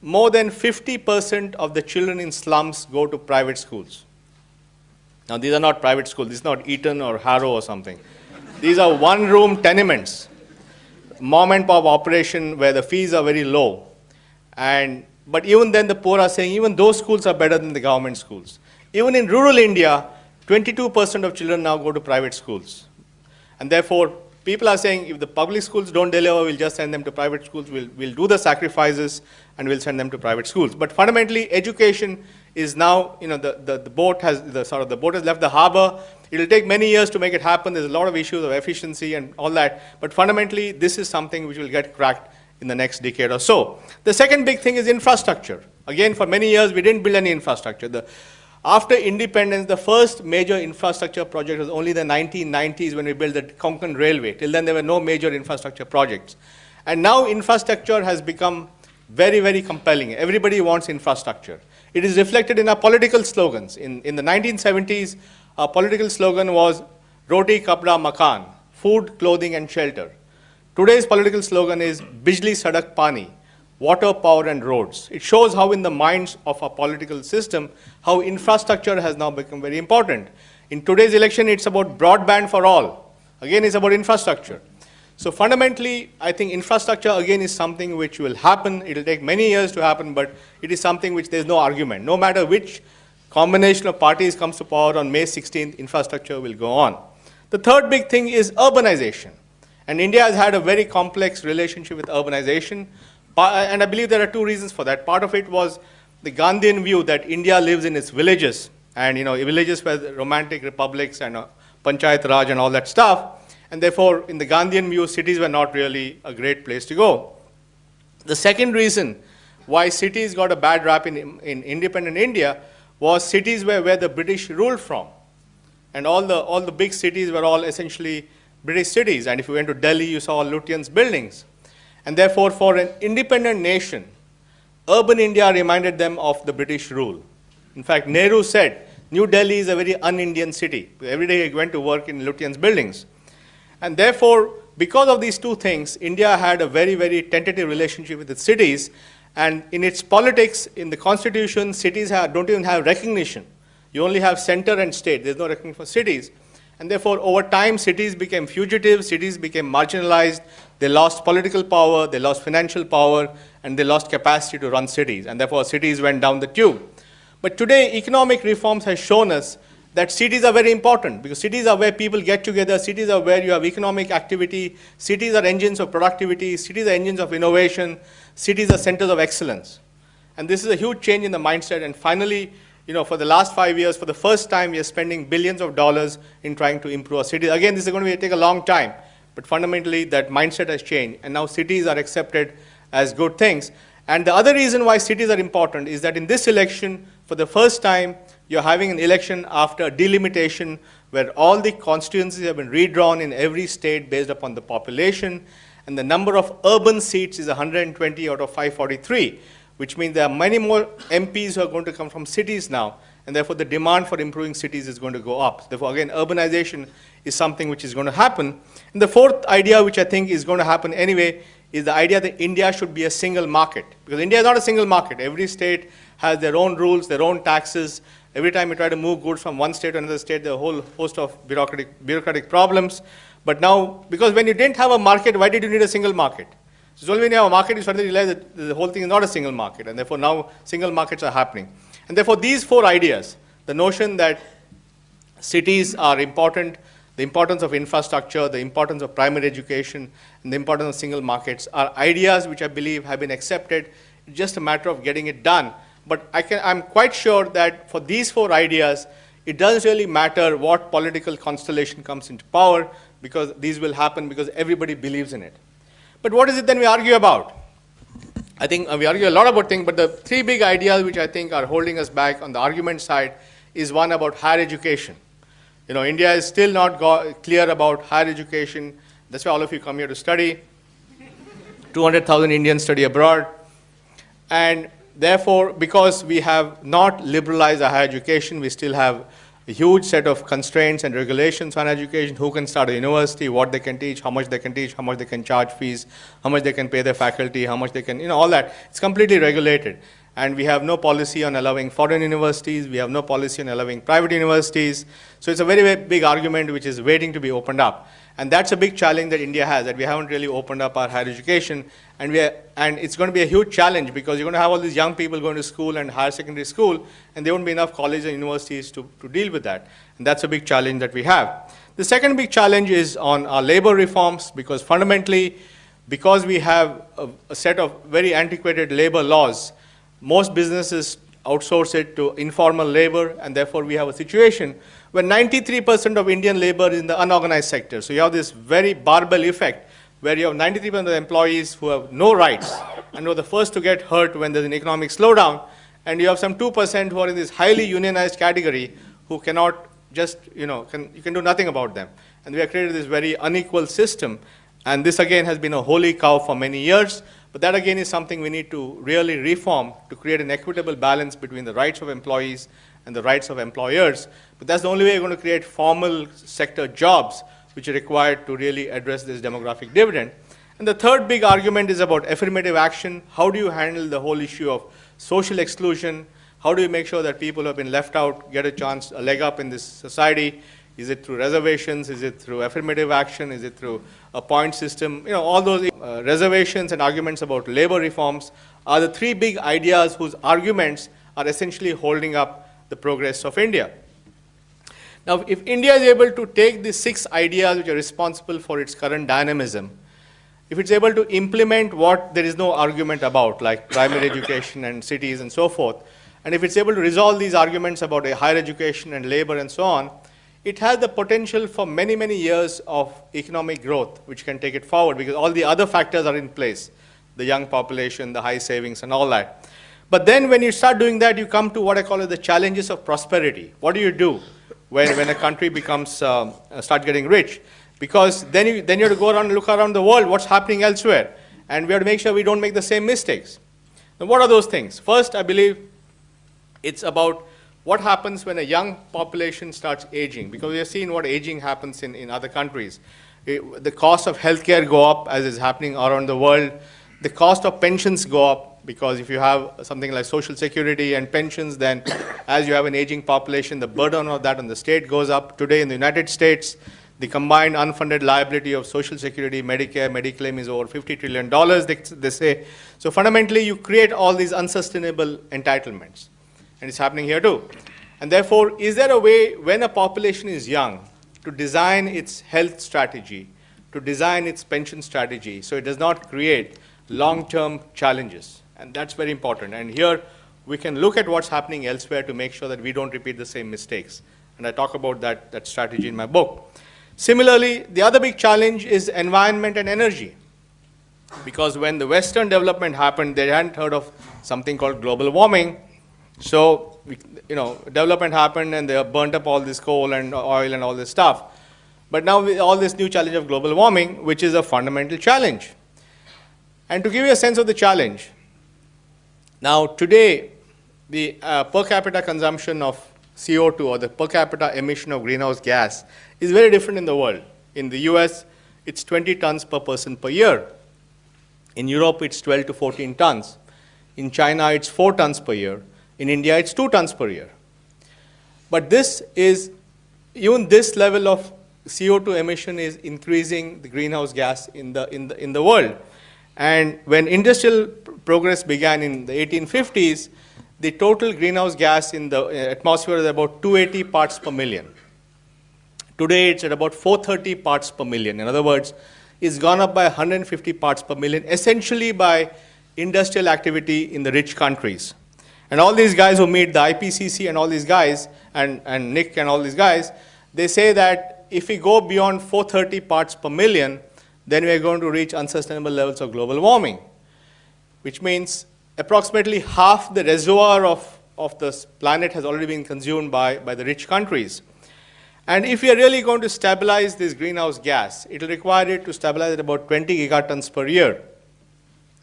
more than 50% of the children in slums go to private schools. Now, these are not private schools. This is not Eton or Harrow or something. These are one-room tenements, mom and pop operation where the fees are very low. But even then, the poor are saying even those schools are better than the government schools. Even in rural India, 22% of children now go to private schools. And therefore, people are saying if the public schools don't deliver, we'll just send them to private schools. We'll do the sacrifices and we'll send them to private schools. But fundamentally, education is now, the boat has left the harbor. It'll take many years to make it happen. There's a lot of issues of efficiency and all that. But fundamentally, this is something which will get cracked in the next decade or so. The second big thing is infrastructure. Again, for many years, we didn't build any infrastructure. After independence, the first major infrastructure project was only the 1990s when we built the Konkan Railway. Till then, there were no major infrastructure projects. And now infrastructure has become very, very compelling. Everybody wants infrastructure. It is reflected in our political slogans. In the 1970s, our political slogan was Roti, Kapda, Makan, food, clothing, and shelter. Today's political slogan is Bijli, Sadak, Pani, water, power, and roads. It shows how in the minds of our political system, how infrastructure has now become very important. In today's election, it's about broadband for all. Again, it's about infrastructure. So fundamentally, I think infrastructure, again, is something which will happen. It will take many years to happen, but it is something which there's no argument. No matter which combination of parties comes to power on May 16th, infrastructure will go on. The third big thing is urbanization. And India has had a very complex relationship with urbanization. And I believe there are two reasons for that. Part of it was the Gandhian view that India lives in its villages. And villages were romantic republics and Panchayat Raj and all that stuff. And therefore, in the Gandhian view, cities were not really a great place to go. The second reason why cities got a bad rap in independent India was cities where the British ruled from. And all the big cities were all essentially British cities. And if you went to Delhi, you saw Lutyens' buildings. And therefore, for an independent nation, urban India reminded them of the British rule. In fact, Nehru said, New Delhi is a very un-Indian city. Every day he went to work in Lutyens' buildings. And therefore, because of these two things, India had a very, very tentative relationship with its cities. And in its politics, in the constitution, cities don't even have recognition. You only have center and state. There's no recognition for cities. And therefore, over time, cities became fugitive, cities became marginalized, they lost political power, they lost financial power, and they lost capacity to run cities. And therefore, cities went down the tube. But today, economic reforms have shown us that cities are very important, because cities are where people get together, cities are where you have economic activity, cities are engines of productivity, cities are engines of innovation, cities are centers of excellence. And this is a huge change in the mindset. And finally, for the last 5 years, for the first time, we are spending billions of dollars in trying to improve our cities. Again, this is going to take a long time, but fundamentally, that mindset has changed, and now cities are accepted as good things. And the other reason why cities are important is that in this election, for the first time, you're having an election after delimitation, where all the constituencies have been redrawn in every state based upon the population, and the number of urban seats is 120 out of 543. Which means there are many more MPs who are going to come from cities now, and therefore the demand for improving cities is going to go up. Therefore, again, urbanization is something which is going to happen. And the fourth idea, which I think is going to happen anyway, is the idea that India should be a single market. Because India is not a single market. Every state has their own rules, their own taxes. Every time you try to move goods from one state to another state, there are a whole host of bureaucratic problems. But now, because when you didn't have a market, why did you need a single market? So only when you have a market, you suddenly realize that the whole thing is not a single market, and therefore now single markets are happening. And therefore these four ideas, the notion that cities are important, the importance of infrastructure, the importance of primary education, and the importance of single markets are ideas which I believe have been accepted. It's just a matter of getting it done. But I'm quite sure that for these four ideas, it doesn't really matter what political constellation comes into power, because these will happen because everybody believes in it. But what is it then we argue about? I think we argue a lot about things, but the three big ideas which I think are holding us back on the argument side is one about higher education. India is still not clear about higher education. That's why all of you come here to study. 200,000 Indians study abroad. And therefore, because we have not liberalized our higher education, we still have a huge set of constraints and regulations on education, who can start a university, what they can teach, how much they can charge fees, how much they can pay their faculty, how much they can, all that. It's completely regulated. And we have no policy on allowing foreign universities. We have no policy on allowing private universities. So it's a very, very big argument which is waiting to be opened up. And that's a big challenge that India has, that we haven't really opened up our higher education. And it's going to be a huge challenge, because you're going to have all these young people going to school and higher secondary school, and there won't be enough colleges and universities to deal with that. And that's a big challenge that we have. The second big challenge is on our labor reforms, because fundamentally, because we have a set of very antiquated labor laws, most businesses outsource it to informal labor, and therefore we have a situation where 93% of Indian labor is in the unorganized sector. So you have this very barbell effect, where you have 93% of the employees who have no rights and who are the first to get hurt when there's an economic slowdown, and you have some 2% who are in this highly unionized category who cannot just, you can do nothing about them. And we have created this very unequal system, and this again has been a holy cow for many years. But that again is something we need to really reform to create an equitable balance between the rights of employees and the rights of employers. But that's the only way you're going to create formal sector jobs which are required to really address this demographic dividend. And the third big argument is about affirmative action. How do you handle the whole issue of social exclusion? How do you make sure that people who have been left out get a chance, a leg up in this society? Is it through reservations? Is it through affirmative action? Is it through a point system? All those reservations and arguments about labor reforms are the three big ideas whose arguments are essentially holding up the progress of India. Now, if India is able to take these 6 ideas which are responsible for its current dynamism, if it's able to implement what there is no argument about, like primary education and cities and so forth, and if it's able to resolve these arguments about a higher education and labor and so on, it has the potential for many, many years of economic growth, which can take it forward, because all the other factors are in place, the young population, the high savings, and all that. But then when you start doing that, you come to what I call the challenges of prosperity. What do you do when a country becomes, start getting rich? Because then you have to go around and look around the world, what's happening elsewhere. And we have to make sure we don't make the same mistakes. Now, what are those things? First, I believe it's about what happens when a young population starts aging, because we have seen what aging happens in other countries. The cost of healthcare go up, as is happening around the world. the cost of pensions go up, because if you have something like social security and pensions, then as you have an aging population, the burden of that on the state goes up. Today in the United States, the combined unfunded liability of social security, Medicare, Mediclaim is over $50 trillion, they say. So fundamentally, you create all these unsustainable entitlements. And it's happening here too. And therefore, is there a way, when a population is young, to design its health strategy, to design its pension strategy, so it does not create long-term challenges? And that's very important. And here, we can look at what's happening elsewhere to make sure that we don't repeat the same mistakes. And I talk about that strategy in my book. Similarly, the other big challenge is environment and energy. Because when the Western development happened, they hadn't heard of something called global warming. So, development happened and they burnt up all this coal and oil and all this stuff. But now with all this new challenge of global warming, which is a fundamental challenge. And to give you a sense of the challenge, now today, the per capita consumption of CO2, or the per capita emission of greenhouse gas, is very different in the world. In the US, it's 20 tons per person per year. In Europe, it's 12 to 14 tons. In China, it's 4 tons per year. In India, it's 2 tons per year. But this is, even this level of CO2 emission is increasing the greenhouse gas in the world. And when industrial progress began in the 1850s, the total greenhouse gas in the atmosphere is about 280 parts per million. Today, it's at about 430 parts per million. In other words, it's gone up by 150 parts per million, essentially by industrial activity in the rich countries. And all these guys who meet the IPCC and all these guys, and Nick and all these guys, they say that if we go beyond 430 parts per million, then we are going to reach unsustainable levels of global warming, which means approximately half the reservoir of this planet has already been consumed by the rich countries. And if we are really going to stabilize this greenhouse gas, it will require it to stabilize at about 20 gigatons per year.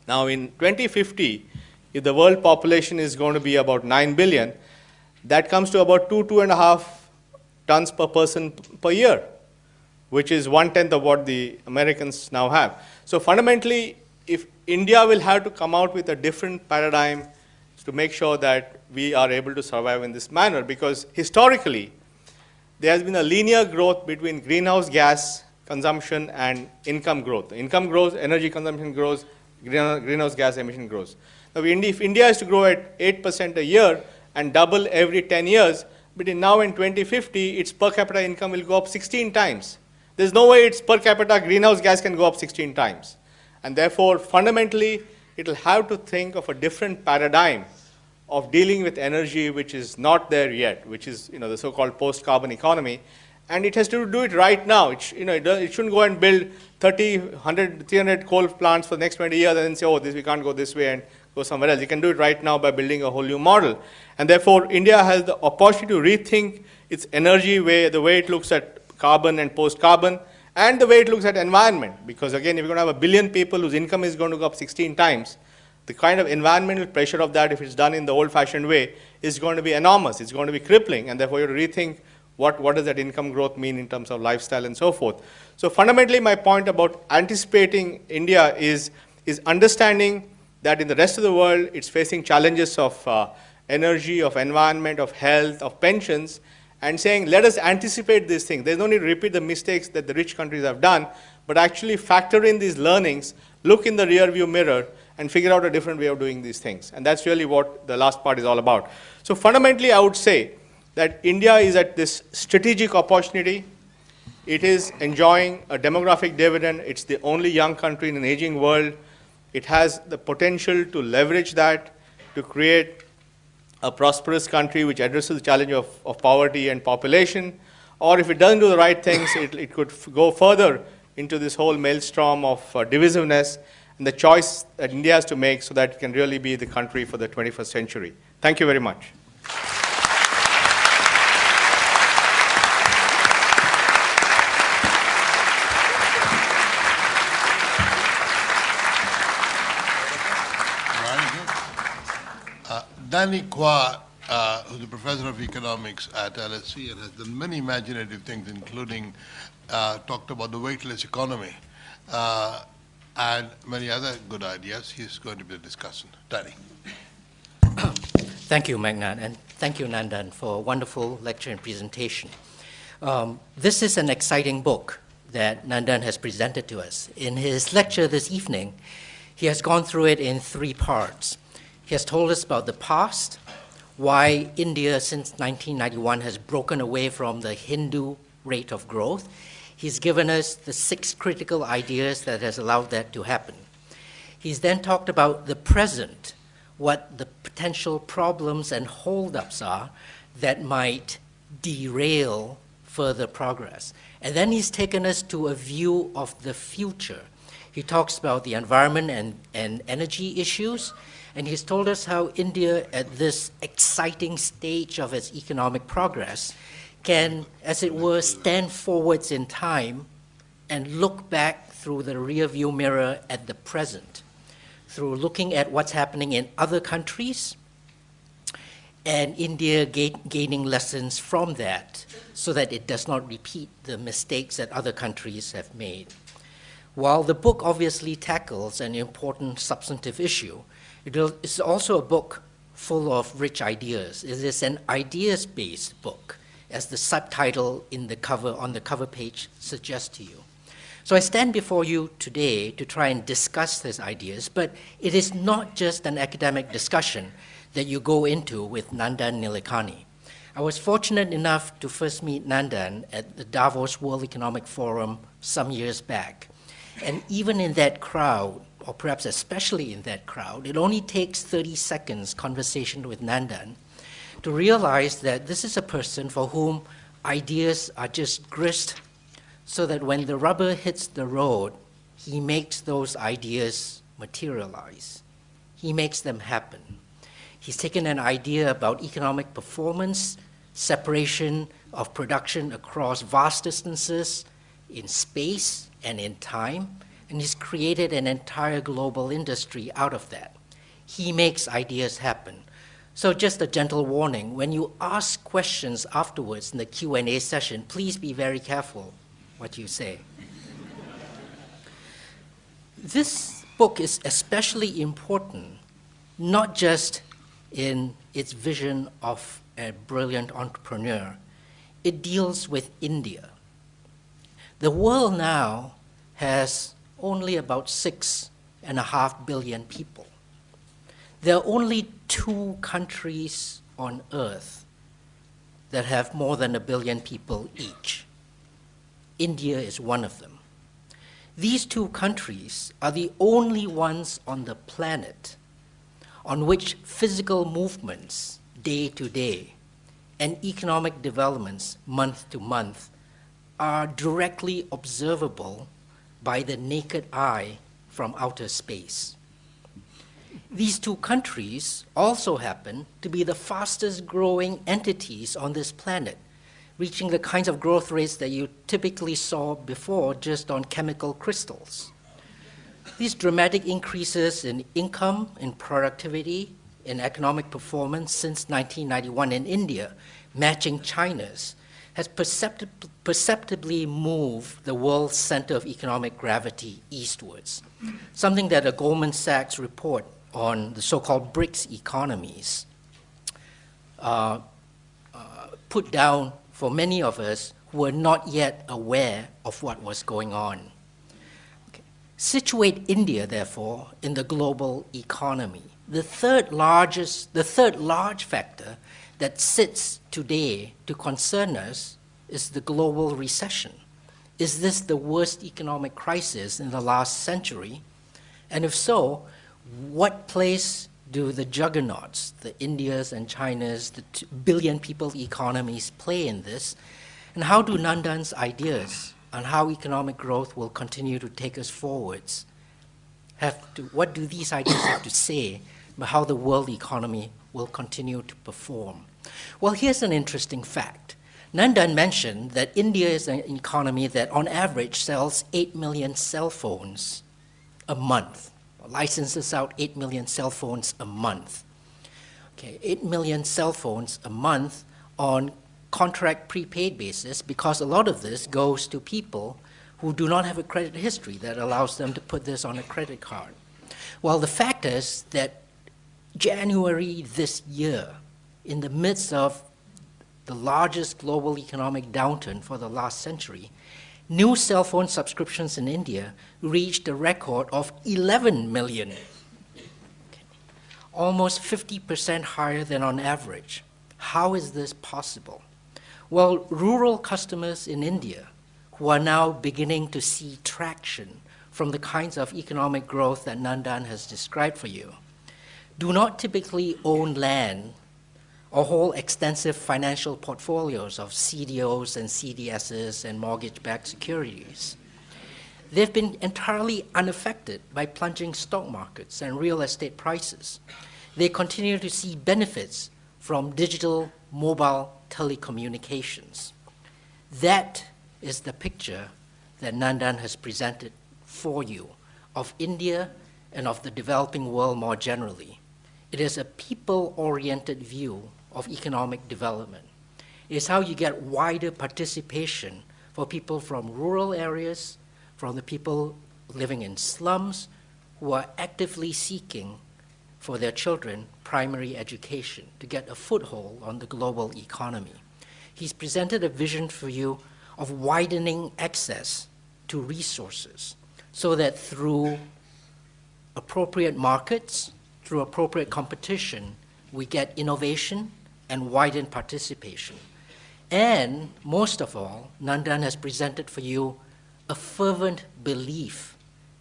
Now in 2050, if the world population is going to be about 9 billion, that comes to about 2.5 tons per person per year, which is 1/10 of what the Americans now have. So fundamentally, if India will have to come out with a different paradigm to make sure that we are able to survive in this manner, because historically, there has been a linear growth between greenhouse gas consumption and income growth. Income grows, energy consumption grows, greenhouse gas emission grows. Now, if India is to grow at 8% a year and double every 10 years, between now and 2050, its per capita income will go up 16 times. There's no way its per capita greenhouse gas can go up 16 times. And therefore, fundamentally, it will have to think of a different paradigm of dealing with energy which is not there yet, which is the so-called post-carbon economy. And it has to do it right now. It shouldn't go and build 30, 100, 300 coal plants for the next 20 years and then say, oh, we can't go this way and go somewhere else. You can do it right now by building a whole new model. And therefore, India has the opportunity to rethink its energy the way it looks at carbon and post-carbon, and the way it looks at environment. Because again, if you're going to have 1 billion people whose income is going to go up 16 times, the kind of environmental pressure of that, if it's done in the old-fashioned way, is going to be enormous. It's going to be crippling, and therefore you have to rethink what does that income growth mean in terms of lifestyle and so forth. So fundamentally, my point about anticipating India is understanding that in the rest of the world, it's facing challenges of energy, of environment, of health, of pensions, and saying, let us anticipate these things. There's no need to repeat the mistakes that the rich countries have done, but actually factor in these learnings, look in the rearview mirror, and figure out a different way of doing these things. And that's really what the last part is all about. So fundamentally, I would say that India is at this strategic opportunity. It is enjoying a demographic dividend. It's the only young country in an aging world. It has the potential to leverage that to create a prosperous country which addresses the challenge of poverty and population. Or if it doesn't do the right things, it could go further into this whole maelstrom of divisiveness, and the choice that India has to make so that it can really be the country for the 21st century. Thank you very much. Danny Kwa, who's a professor of economics at LSE and has done many imaginative things, including talked about the weightless economy. and many other good ideas. He's going to be the discussant. Danny. Thank you, Magnan, and thank you, Nandan, for a wonderful lecture and presentation. This is an exciting book that Nandan has presented to us. In his lecture this evening, he has gone through it in 3 parts. He has told us about the past, why India since 1991 has broken away from the Hindu rate of growth. He's given us the 6 critical ideas that has allowed that to happen. He's then talked about the present, what the potential problems and holdups are that might derail further progress. And then he's taken us to a view of the future. He talks about the environment and energy issues, and he's told us how India, at this exciting stage of its economic progress, can, as it were, stand forwards in time and look back through the rearview mirror at the present, through looking at what's happening in other countries, and India gaining lessons from that so that it does not repeat the mistakes that other countries have made. While the book obviously tackles an important substantive issue, it is also a book full of rich ideas. It is an ideas-based book, as the subtitle on the cover page suggests to you. So I stand before you today to try and discuss these ideas, but it is not just an academic discussion that you go into with Nandan Nilekani. I was fortunate enough to first meet Nandan at the Davos World Economic Forum some years back. And even in that crowd, or perhaps especially in that crowd, it only takes 30 seconds conversation with Nandan to realize that this is a person for whom ideas are just grist, so that when the rubber hits the road, he makes those ideas materialize. He makes them happen. He's taken an idea about economic performance, separation of production across vast distances in space and in time, and he's created an entire global industry out of that. He makes ideas happen. So just a gentle warning, when you ask questions afterwards in the Q&A session, please be very careful what you say. This book is especially important, not just in its vision of a brilliant entrepreneur. It deals with India. The world now has only about 6.5 billion people. There are only 2 countries on earth that have more than 1 billion people each. India is one of them. These 2 countries are the only ones on the planet on which physical movements day to day and economic developments month to month are directly observable by the naked eye from outer space. These 2 countries also happen to be the fastest growing entities on this planet, reaching the kinds of growth rates that you typically saw before just on chemical crystals. These dramatic increases in income, in productivity, in economic performance since 1991 in India, matching China's, has perceptibly moved the world's center of economic gravity eastwards, something that a Goldman Sachs report on the so-called BRICS economies put down for many of us who were not yet aware of what was going on. Okay. Situate India, therefore, in the global economy. The third large factor that sits today to concern us is the global recession. Is this the worst economic crisis in the last century? And if so, what place do the juggernauts, the Indias and Chinas, the 2 billion people economies play in this? And how do Nandan's ideas on how economic growth will continue to take us forwards what do these ideas have to say about how the world economy will continue to perform? Well, here's an interesting fact. Nandan mentioned that India is an economy that on average sells 8 million cell phones a month, licenses out 8 million cell phones a month. Okay, 8 million cell phones a month on contract prepaid basis, because a lot of this goes to people who do not have a credit history that allows them to put this on a credit card. Well, the fact is that January this year, in the midst of the largest global economic downturn for the last century, new cell phone subscriptions in India reached a record of 11 million, almost 50% higher than on average. How is this possible? Well, rural customers in India, who are now beginning to see traction from the kinds of economic growth that Nandan has described for you, do not typically own land or hold extensive financial portfolios of CDOs and CDSs and mortgage-backed securities. They've been entirely unaffected by plunging stock markets and real estate prices. They continue to see benefits from digital mobile telecommunications. That is the picture that Nandan has presented for you of India and of the developing world more generally. It is a people-oriented view of economic development. It is how you get wider participation for people from rural areas, from the people living in slums who are actively seeking for their children primary education to get a foothold on the global economy. He's presented a vision for you of widening access to resources so that through appropriate markets, through appropriate competition, we get innovation and widened participation. And most of all, Nandan has presented for you a fervent belief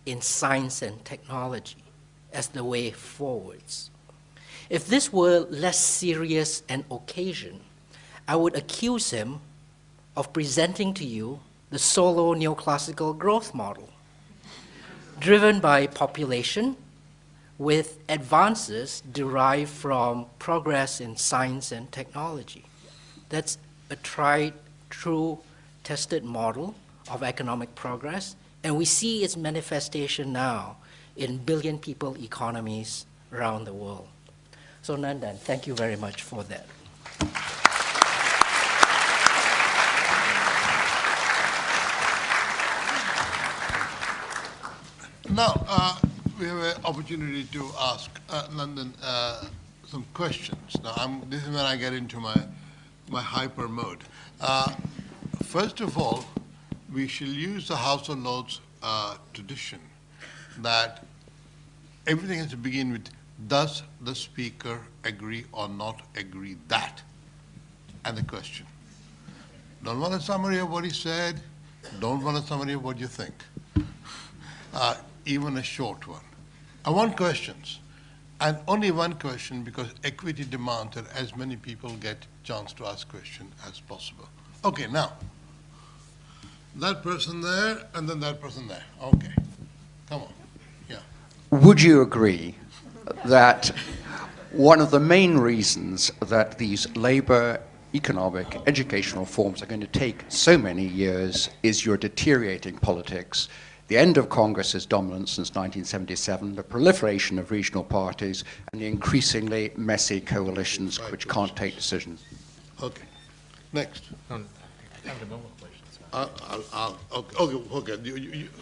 in science and technology as the way forwards. If this were less serious an occasion, I would accuse him of presenting to you the solo neoclassical growth model, driven by population with advances derived from progress in science and technology. That's a tried, true, tested model of economic progress, and we see its manifestation now in billion people economies around the world. So Nandan, thank you very much for that. Now, we have an opportunity to ask Nandan some questions. Now, this is when I get into my hyper mode. First of all, we shall use the House of Lords tradition that everything has to begin with, does the speaker agree or not agree that? And the question. Don't want a summary of what he said, don't want a summary of what you think. Even a short one. I want questions, and only one question, because equity demands that as many people get chance to ask questions as possible. Okay, now, that person there, and then that person there. Okay, come on, yeah. Would you agree that one of the main reasons that these labor, economic, educational reforms are going to take so many years is your deteriorating politics, the end of Congress's dominance since 1977, the proliferation of regional parties, and the increasingly messy coalitions which can't take decisions? Okay, next. I have no more questions.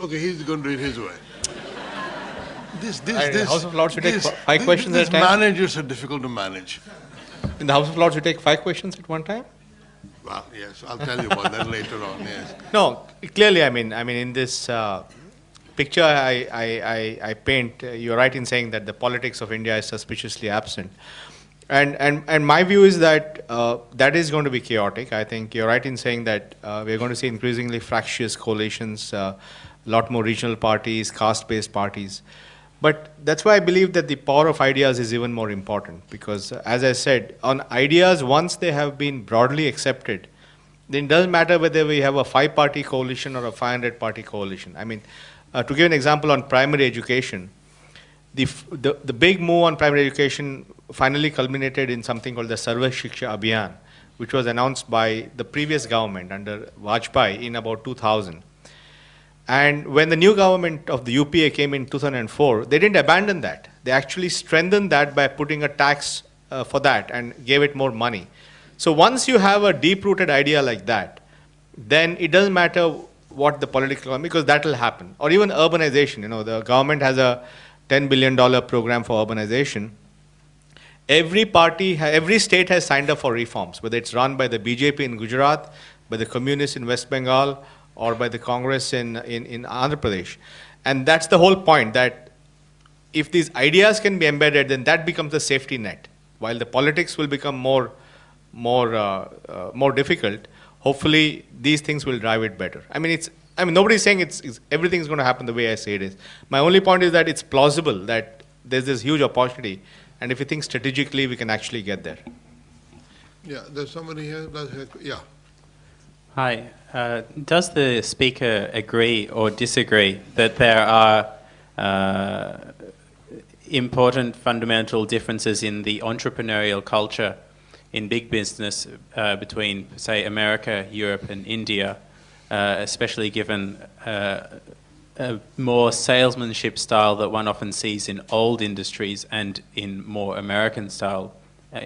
Okay, he's going to do it his way. In the House of Lords, you take 5 questions at a time? Managers are difficult to manage. In the House of Lords, you take 5 questions at one time? Well, yes, I'll tell you about that later on, yes. No, clearly, I mean, in this picture I paint, you're right in saying that the politics of India is suspiciously absent. And my view is that that is going to be chaotic. I think you're right in saying that we're going to see increasingly fractious coalitions, a lot more regional parties, caste-based parties. But that's why I believe that the power of ideas is even more important, because as I said, on ideas, once they have been broadly accepted, then it doesn't matter whether we have a 5-party coalition or a 500-party coalition. I mean, to give an example on primary education, the big move on primary education finally culminated in something called the Sarva Shiksha Abhiyan, which was announced by the previous government under Vajpayee in about 2000. And when the new government of the UPA came in 2004, they didn't abandon that. They actually strengthened that by putting a tax for that and gave it more money. So once you have a deep-rooted idea like that, then it doesn't matter what the political, because that will happen. Or even urbanization, you know, the government has a $10 billion program for urbanization. Every party, every state has signed up for reforms, whether it's run by the BJP in Gujarat, by the communists in West Bengal, or by the Congress in Andhra Pradesh. And that's the whole point, that if these ideas can be embedded, then that becomes the safety net. While the politics will become more difficult, hopefully these things will drive it better. I mean, nobody's saying everything's going to happen the way I say it is. My only point is that it's plausible that there's this huge opportunity, and if you think strategically, we can actually get there. Yeah, there's somebody here. Yeah. Hi. Does the speaker agree or disagree that there are important fundamental differences in the entrepreneurial culture in big business between, say, America, Europe, and India, especially given a more salesmanship style that one often sees in old industries and in more American style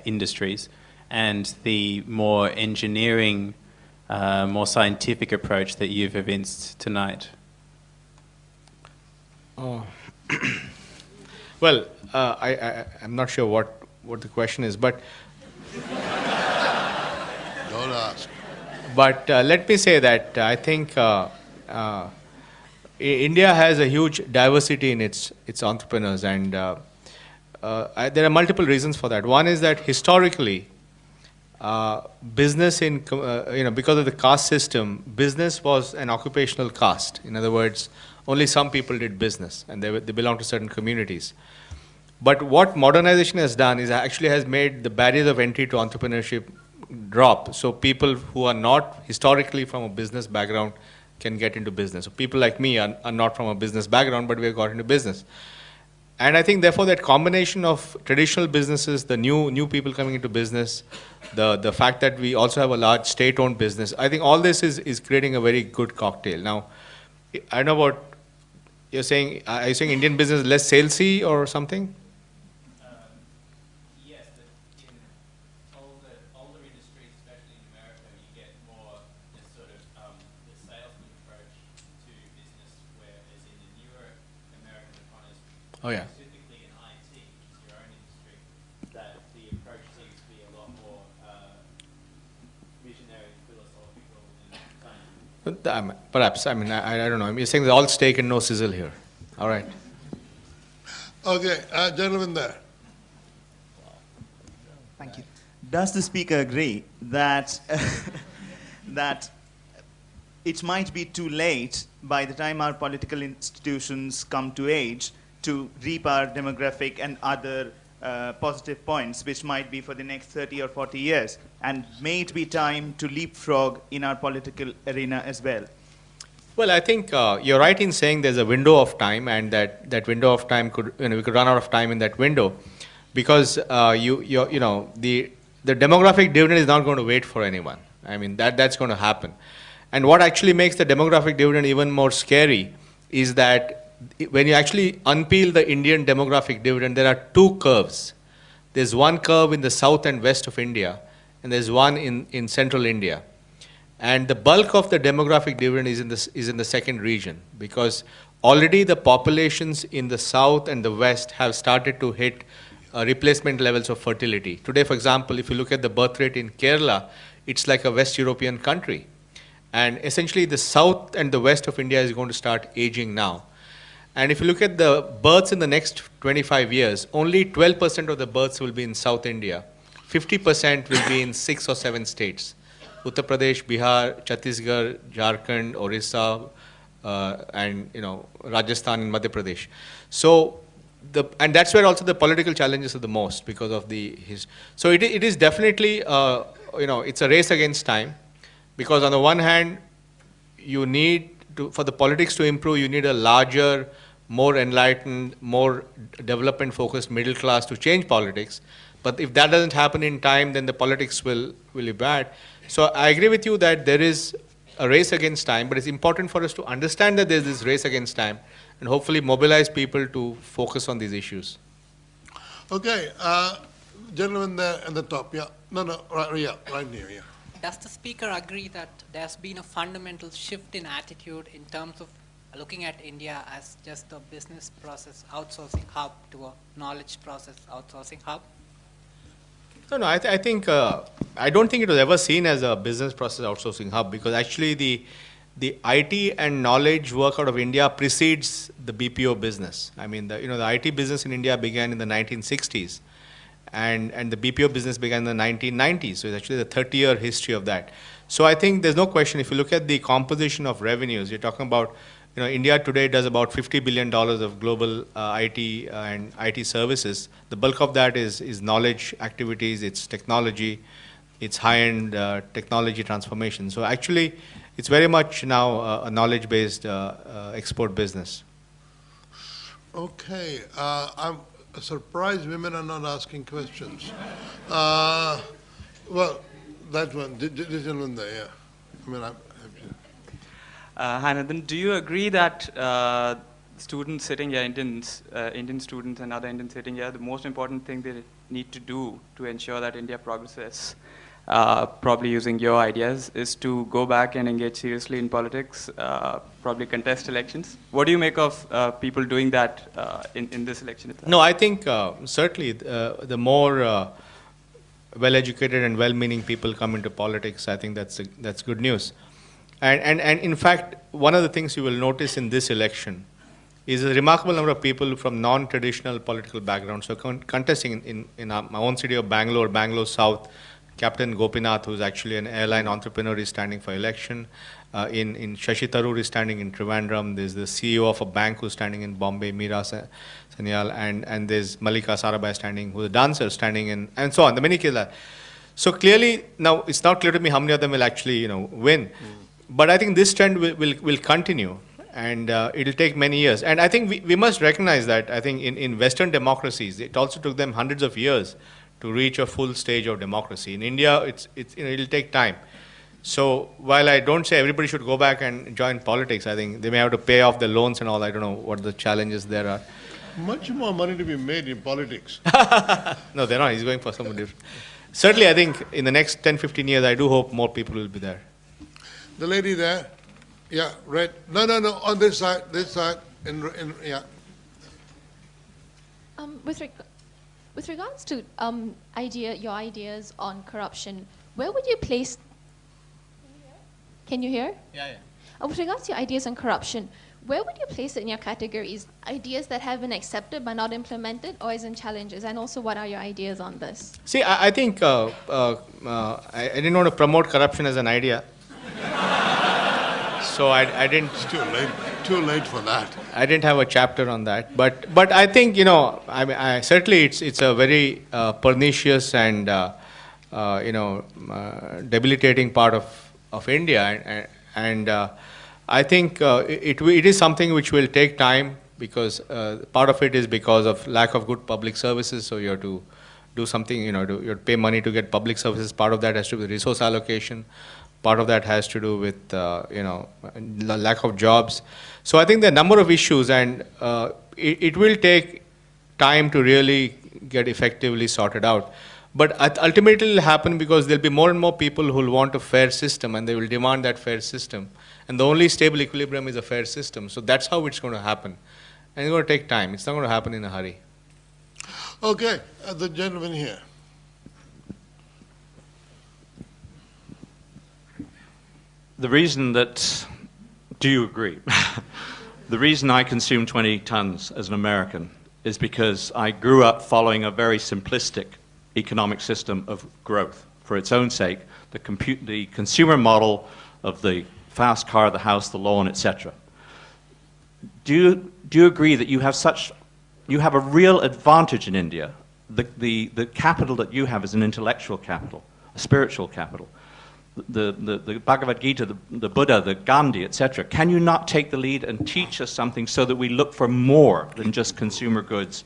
industries, and the more engineering, more scientific approach that you've evinced tonight? Oh. Well, I'm not sure what the question is, but Don't ask. But let me say that I think India has a huge diversity in its entrepreneurs, and there are multiple reasons for that. One is that historically, business because of the caste system, business was an occupational caste. In other words, only some people did business, and they belong to certain communities. But what modernization has done is actually has made the barriers of entry to entrepreneurship drop. So people who are not historically from a business background can get into business. So people like me are not from a business background, but we have got into business. And I think therefore that combination of traditional businesses, the new people coming into business, the fact that we also have a large state-owned business, I think all this is creating a very good cocktail. Now, I don't know what you're saying. Are you saying Indian business is less salesy or something? Oh, yeah. Specifically in IT, which is your own industry, that the approach seems to be a lot more visionary, philosophical, and scientific. Perhaps. I mean, I don't know. You're saying there's all steak and no sizzle here. All right. Okay, gentleman there. Thank you. Does the speaker agree that that it might be too late by the time our political institutions come to age to reap our demographic and other positive points, which might be for the next 30 or 40 years? And may it be time to leapfrog in our political arena as well? Well, I think you're right in saying there's a window of time, and that window of time we could run out of time in that window, because the demographic dividend is not going to wait for anyone. I mean, that's going to happen. And what actually makes the demographic dividend even more scary is that when you actually unpeel the Indian demographic dividend, there are two curves. There's one curve in the south and west of India, and there's one in central India. And the bulk of the demographic dividend is in the second region, because already the populations in the south and the west have started to hit replacement levels of fertility. Today, for example, if you look at the birth rate in Kerala, it's like a West European country. And essentially the south and the west of India is going to start aging now. And if you look at the births in the next 25 years, only 12% of the births will be in South India. 50% will be in 6 or 7 states. Uttar Pradesh, Bihar, Chhattisgarh, Jharkhand, Orissa, and Rajasthan and Madhya Pradesh. So, and that's where also the political challenges are the most, because of so it is definitely, it's a race against time, because on the one hand, you need for the politics to improve, you need a larger, more enlightened, more development-focused middle class to change politics. But if that doesn't happen in time, then the politics will be bad. So I agree with you that there is a race against time, but it's important for us to understand that there's this race against time and hopefully mobilize people to focus on these issues. Okay, gentleman there at the top, yeah. No, right here, yeah. does the speaker agree that there's been a fundamental shift in attitude in terms of looking at India as just a business process outsourcing hub to a knowledge process outsourcing hub? No, I think I don't think it was ever seen as a business process outsourcing hub, because actually the IT and knowledge work out of India precedes the BPO business. I mean, the IT business in India began in the 1960s, and the BPO business began in the 1990s. So it's actually the 30-year history of that. So I think there's no question. If you look at the composition of revenues, you're talking about, India today does about $50 billion of global IT and IT services. The bulk of that is knowledge activities, it's technology, it's high-end technology transformation. So actually, it's very much now a knowledge-based export business. Okay, I'm surprised women are not asking questions. Well, that one, this gentleman there, yeah. I mean, Hi, Nandan. Do you agree that students sitting here, Indian students and other Indians sitting here, the most important thing they need to do to ensure that India progresses, probably using your ideas, is to go back and engage seriously in politics, probably contest elections? What do you make of people doing that in this election? No, I think certainly the more well-educated and well-meaning people come into politics, I think that's good news. And in fact, one of the things you will notice in this election is a remarkable number of people from non-traditional political backgrounds. So contesting in my own city of Bangalore South, Captain Gopinath, who's actually an airline entrepreneur, is standing for election. In Shashi Tharoor is standing in Trivandrum. There's the CEO of a bank who's standing in Bombay, Meera Sanyal, and there's Malika Sarabhai standing, who's a dancer standing in, and so on. The many cases. So clearly, now it's not clear to me how many of them will actually, win. But I think this trend will continue, and it'll take many years. And I think we must recognize that. I think in Western democracies, it also took them hundreds of years to reach a full stage of democracy. In India, it'll take time. So while I don't say everybody should go back and join politics, I think they may have to pay off the loans and all. I don't know what the challenges there are. much more money to be made in politics. No, they're not. He's going for something different. Certainly, I think in the next 10, 15 years, I do hope more people will be there. The lady there, yeah, right. No, on this side, yeah. With regards to your ideas on corruption, where would you place? Can you hear? Yeah. With regards to your ideas on corruption, where would you place it in your categories? Ideas that have been accepted but not implemented, or as in challenges? And also, what are your ideas on this? See, I think I didn't want to promote corruption as an idea. So I didn't. It's too late for that. I didn't have a chapter on that, but I think certainly it's a very pernicious and debilitating part of India, and I think it is something which will take time, because part of it is because of lack of good public services. So you have to do something. You have to pay money to get public services. Part of that has to do with resource allocation. Part of that has to do with lack of jobs. So I think there are a number of issues, and it will take time to really get effectively sorted out. But ultimately it will happen because there will be more and more people who will want a fair system, and they will demand that fair system. And the only stable equilibrium is a fair system. So that's how it's going to happen. And it's going to take time. It's not going to happen in a hurry. Okay, the gentleman here. The reason that, do you agree? The reason I consume 20 tons as an American is because I grew up following a very simplistic economic system of growth for its own sake, the consumer model of the fast car, the house, the loan, etc. Do you agree that you have a real advantage in India? The capital that you have is an intellectual capital, a spiritual capital. The Bhagavad Gita, the Buddha, the Gandhi, etc. Can you not take the lead and teach us something so that we look for more than just consumer goods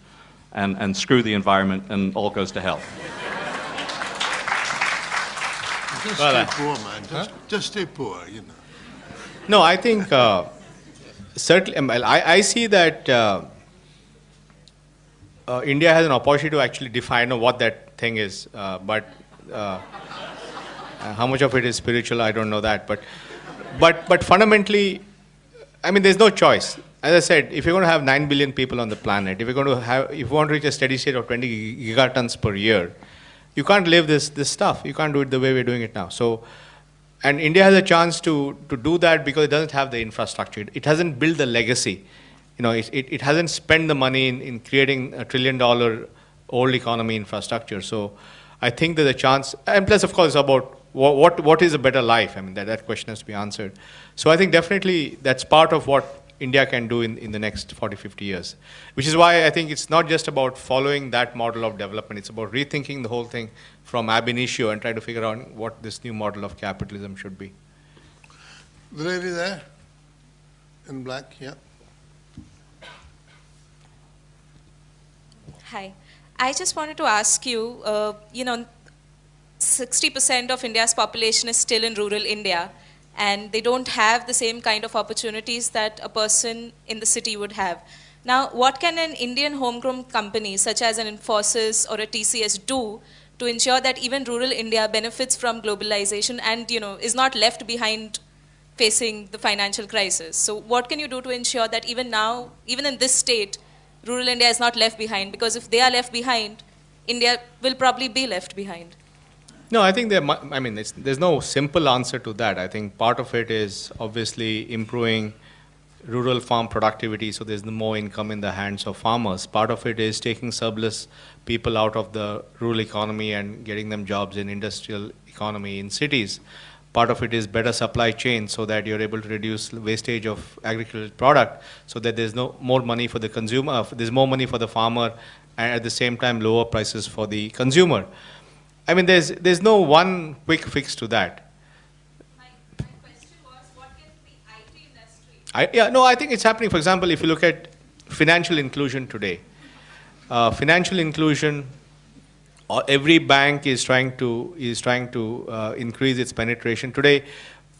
and screw the environment and all goes to hell? Just stay poor, man. Just stay poor, No, I think certainly, I see that India has an opportunity to actually define what that thing is, but How much of it is spiritual, I don't know that. But fundamentally, I mean, there's no choice. As I said, if you're going to have 9 billion people on the planet, if you want to reach a steady state of 20 gigatons per year, you can't live this stuff. You can't do it the way we're doing it now. So, and India has a chance to do that because it doesn't have the infrastructure. It hasn't built the legacy. You know, it hasn't spent the money in creating $1 trillion old economy infrastructure. So I think there's a chance, and plus, of course, about what is a better life? I mean, that question has to be answered. So I think definitely that's part of what India can do in the next 40, 50 years, which is why I think it's not just about following that model of development. It's about rethinking the whole thing from ab initio and trying to figure out what this new model of capitalism should be. The lady there in black, yeah. Hi. I just wanted to ask you, 60% of India's population is still in rural India, and they don't have the same kind of opportunities that a person in the city would have. Now, what can an Indian homegrown company, such as an Infosys or a TCS, do to ensure that even rural India benefits from globalization and, is not left behind facing the financial crisis? So what can you do to ensure that even now, even in this state, rural India is not left behind? Because if they are left behind, India will probably be left behind. No, I think there's no simple answer to that. I think part of it is obviously improving rural farm productivity so there's more income in the hands of farmers. Part of it is taking surplus people out of the rural economy and getting them jobs in industrial economy in cities. Part of it is better supply chain so that you're able to reduce wastage of agricultural product so that there's more money for the consumer, there's more money for the farmer, and at the same time lower prices for the consumer. I mean, there's no one quick fix to that. My question was, what can the IT industry? I think it's happening. For example, if you look at financial inclusion today, financial inclusion, every bank is trying to increase its penetration. Today,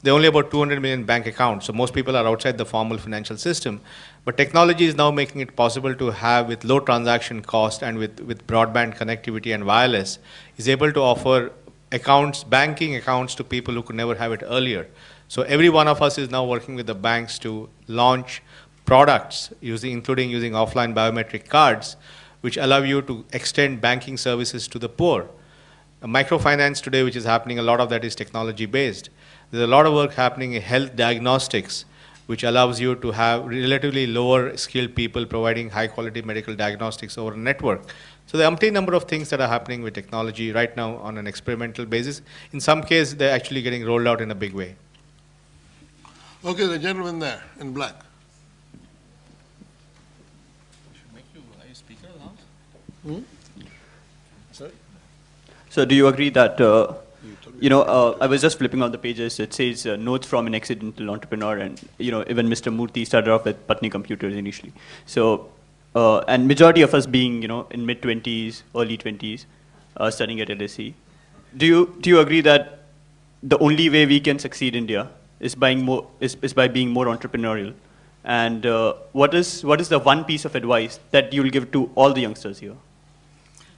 there are only about 200 million bank accounts, so most people are outside the formal financial system. But technology is now making it possible to have, with low transaction cost and with broadband connectivity and wireless, is able to offer accounts, banking accounts to people who could never have it earlier. So every one of us is now working with the banks to launch products, including using offline biometric cards, which allow you to extend banking services to the poor. Microfinance today, which is happening, a lot of that is technology based. There's a lot of work happening in health diagnostics, which allows you to have relatively lower skilled people providing high quality medical diagnostics over a network. So there are umpteen number of things that are happening with technology right now on an experimental basis. In some cases, they're actually getting rolled out in a big way. Okay, the gentleman there in black. Are you speaker now? Sorry? So do you agree that, I was just flipping on the pages, it says notes from an accidental entrepreneur, and, even Mr. Murthy started off with Patni Computers initially. So, and majority of us being, in mid-20s, early 20s, studying at LSE, do you agree that the only way we can succeed in India is by being more entrepreneurial? And what is the one piece of advice that you'll give to all the youngsters here?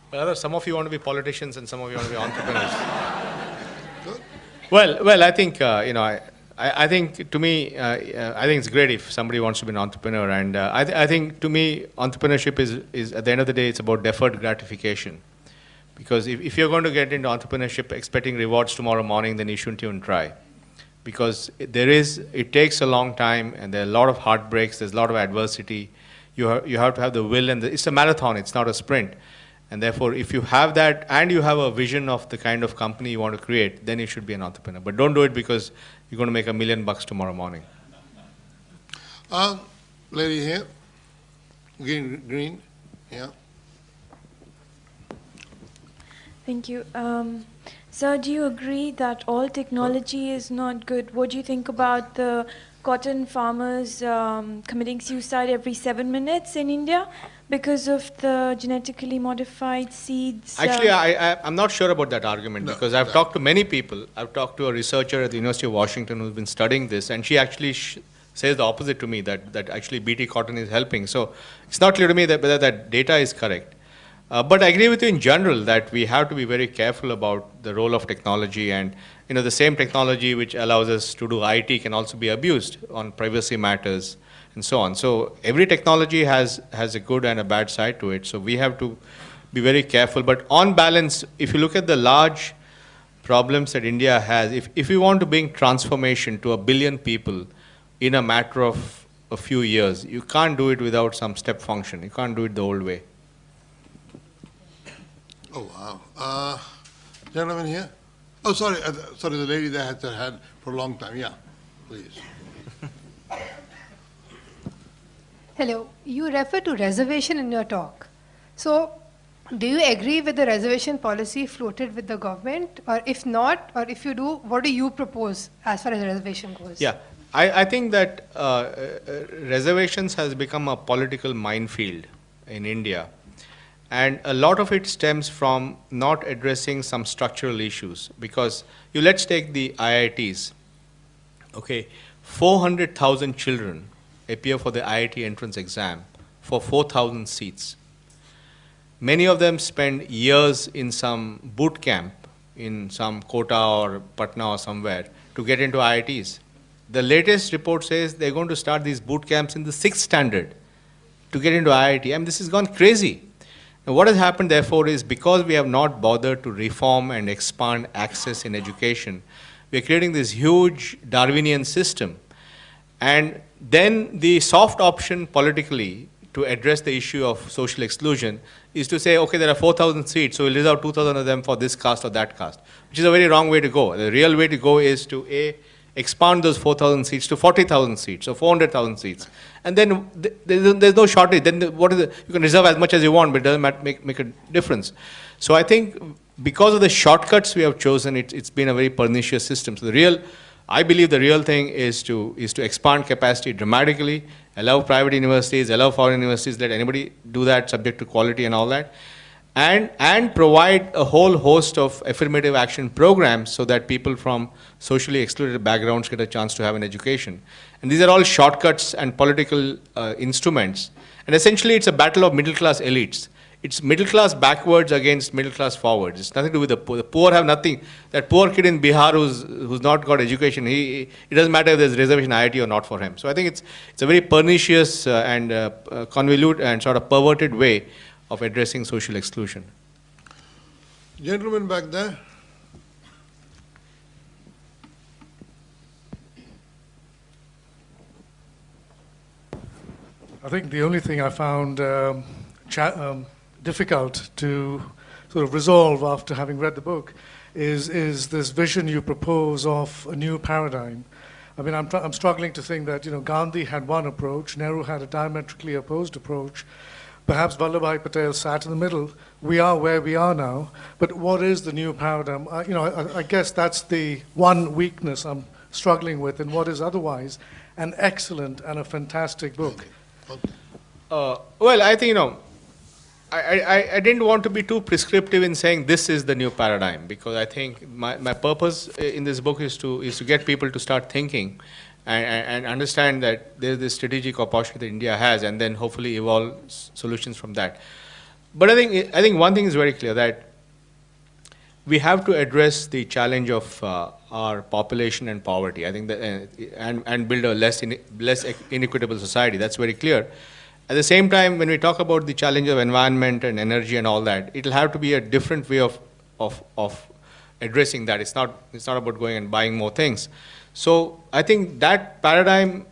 Well, some of you want to be politicians and some of you want to be entrepreneurs. Well, I think, I think to me, I think it's great if somebody wants to be an entrepreneur. And I think to me, entrepreneurship is, at the end of the day, it's about deferred gratification. Because if you're going to get into entrepreneurship expecting rewards tomorrow morning, then you shouldn't even try. Because it takes a long time, and there are a lot of heartbreaks, there's a lot of adversity. You have to have the will, and it's a marathon, it's not a sprint. And therefore, if you have that, and you have a vision of the kind of company you want to create, then you should be an entrepreneur. But don't do it because you're going to make $1 million tomorrow morning. Lady here, green, yeah. Thank you. Sir, do you agree that all technology is not good? What do you think about the cotton farmers committing suicide every 7 minutes in India because of the genetically modified seeds? Actually, I'm not sure about that argument because I've talked to many people. I've talked to a researcher at the University of Washington who's been studying this, and she actually says the opposite to me, that actually BT cotton is helping. So it's not clear to me that whether that data is correct. But I agree with you in general that we have to be very careful about the role of technology, and the same technology which allows us to do IT can also be abused on privacy matters and so on. So every technology has a good and a bad side to it. So we have to be very careful. But on balance, if you look at the large problems that India has, if we want to bring transformation to 1 billion people in a matter of a few years, you can't do it without some step function. You can't do it the old way. Oh, wow. Gentleman here? Oh, sorry, sorry, the lady that had her hand for a long time. Yeah, please. Hello. You refer to reservation in your talk. So, do you agree with the reservation policy floated with the government? Or if not, or if you do, what do you propose as far as reservation goes? Yeah, I think that reservations has become a political minefield in India. And a lot of it stems from not addressing some structural issues. Because let's take the IITs. Okay, 400,000 children appear for the IIT entrance exam for 4,000 seats. Many of them spend years in some boot camp in some Kota or Patna or somewhere to get into IITs. The latest report says they're going to start these boot camps in the 6th standard to get into IIT. I mean, this has gone crazy. Now, what has happened, therefore, is because we have not bothered to reform and expand access in education, we are creating this huge Darwinian system. And then the soft option politically to address the issue of social exclusion is to say, okay, there are 4,000 seats, so we'll reserve 2,000 of them for this caste or that caste, which is a very wrong way to go. The real way to go is to, expand those 4,000 seats to 40,000 seats or 400,000 seats. And then there's no shortage. Then you can reserve as much as you want, but it doesn't make a difference. So I think because of the shortcuts we have chosen, it's been a very pernicious system. So I believe the real thing is to expand capacity dramatically, allow private universities, allow foreign universities, let anybody do that subject to quality and all that, and provide a whole host of affirmative action programs so that people from socially excluded backgrounds get a chance to have an education. And these are all shortcuts and political instruments. And essentially it's a battle of middle class elites. It's middle class backwards against middle class forwards. It's nothing to do with the poor. The poor have nothing. That poor kid in Bihar who's not got education, it doesn't matter if there's reservation IIT or not for him. So I think it's a very pernicious and convoluted and sort of perverted way of addressing social exclusion. Gentleman back there. I think the only thing I found difficult to sort of resolve after having read the book is this vision you propose of a new paradigm. I mean, I'm struggling to think that, Gandhi had one approach, Nehru had a diametrically opposed approach. Perhaps Vallabhbhai Patel sat in the middle. We are where we are now. But what is the new paradigm? I guess that's the one weakness I'm struggling with in what is otherwise an excellent and a fantastic book. Well, I think, I didn't want to be too prescriptive in saying this is the new paradigm, because I think my purpose in this book is to get people to start thinking and understand that there's this strategic opportunity that India has, and then hopefully evolve solutions from that. But I think one thing is very clear, that we have to address the challenge of our population and poverty. I think that, and build a less inequitable society. That's very clear. At the same time, when we talk about the challenge of environment and energy and all that, it'll have to be a different way of addressing that. It's not about going and buying more things. So I think that paradigm,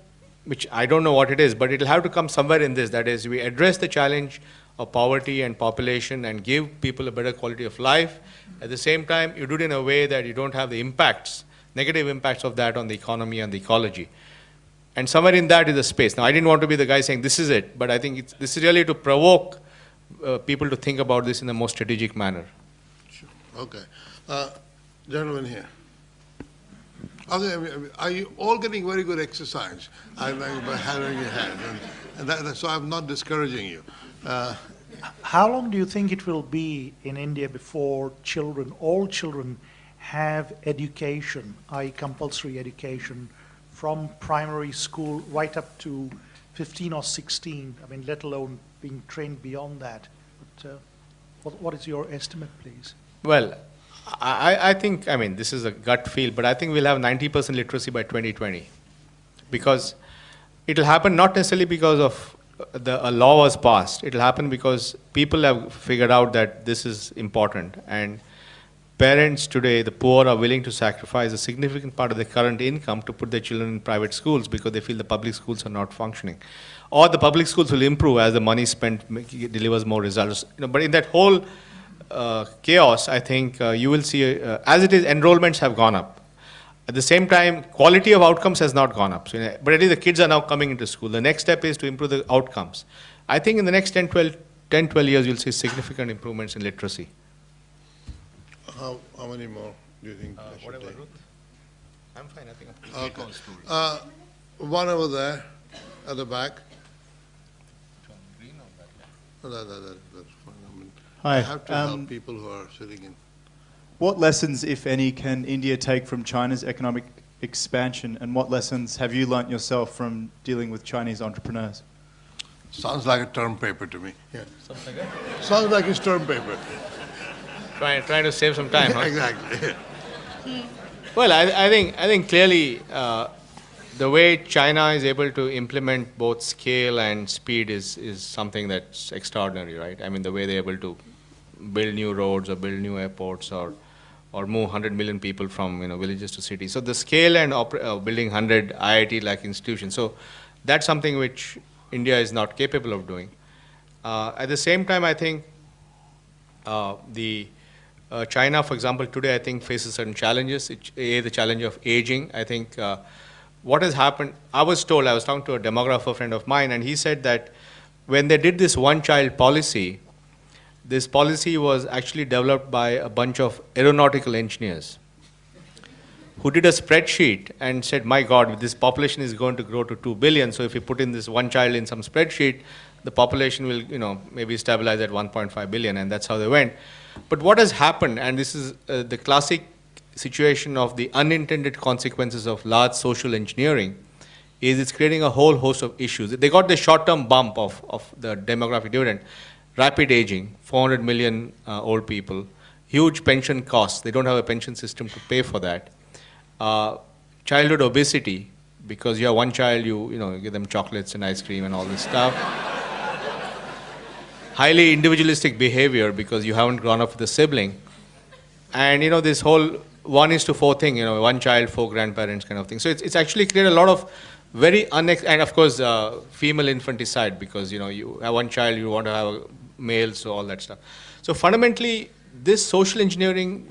which I don't know what it is, but it'll have to come somewhere in this. That is, we address the challenge of poverty and population and give people a better quality of life. At the same time, you do it in a way that you don't have the impacts, negative impacts of that on the economy and the ecology. And somewhere in that is a space. Now, I didn't want to be the guy saying this is it, but I think this is really to provoke people to think about this in a more strategic manner. Sure. Okay. Gentlemen here. Are you all getting very good exercise by having your hand? So I'm not discouraging you. How long do you think it will be in India before all children have education, i.e. compulsory education, from primary school right up to 15 or 16, let alone being trained beyond that? But, What is your estimate, please? Well, I think, I mean, this is a gut feel, but I think we'll have 90% literacy by 2020. Because it will happen not necessarily because of a law was passed. It will happen because people have figured out that this is important. And parents today, the poor, are willing to sacrifice a significant part of their current income to put their children in private schools because they feel the public schools are not functioning. Or the public schools will improve as the money spent delivers more results. But in that whole chaos, I think you will see, as it is, enrollments have gone up. At the same time, quality of outcomes has not gone up. So, but at least the kids are now coming into school. The next step is to improve the outcomes. I think in the next 10, 12 years, you'll see significant improvements in literacy. How many more do you think? Whatever, Ruth. I'm fine. I think I'm okay. One over there, at the back. That's fine. I mean, Hi. I have to help people who are sitting in. What lessons, if any, can India take from China's economic expansion, and what lessons have you learnt yourself from dealing with Chinese entrepreneurs? Sounds like a term paper to me. Yeah. Something like that? Sounds like a term paper. Trying to save some time, huh? Exactly. Well, I think clearly the way China is able to implement both scale and speed is something that's extraordinary, right? I mean, the way they're able to build new roads or build new airports or move 100 million people from villages to cities. So the scale and building 100 IIT-like institutions. So that's something which India is not capable of doing. At the same time, I think China, for example, today I think faces certain challenges. The challenge of aging. I think what has happened, I was talking to a demographer friend of mine, and he said that when they did this one-child policy, this policy was actually developed by a bunch of aeronautical engineers who did a spreadsheet and said, my God, this population is going to grow to 2 billion, so if you put in this one child in some spreadsheet, the population will maybe stabilize at 1.5 billion, and that's how they went. But what has happened, and this is the classic situation of the unintended consequences of large social engineering, is it's creating a whole host of issues. They got the short-term bump of the demographic dividend. Rapid aging, 400 million old people, huge pension costs. They don't have a pension system to pay for that. Childhood obesity, because you have one child, you give them chocolates and ice cream and all this stuff. Highly individualistic behavior because you haven't grown up with a sibling. And this whole 1:4 thing, one child, 4 grandparents kind of thing. So it's actually created a lot of very and of course female infanticide, because you have one child, you want to have a male, so all that stuff. So fundamentally, this social engineering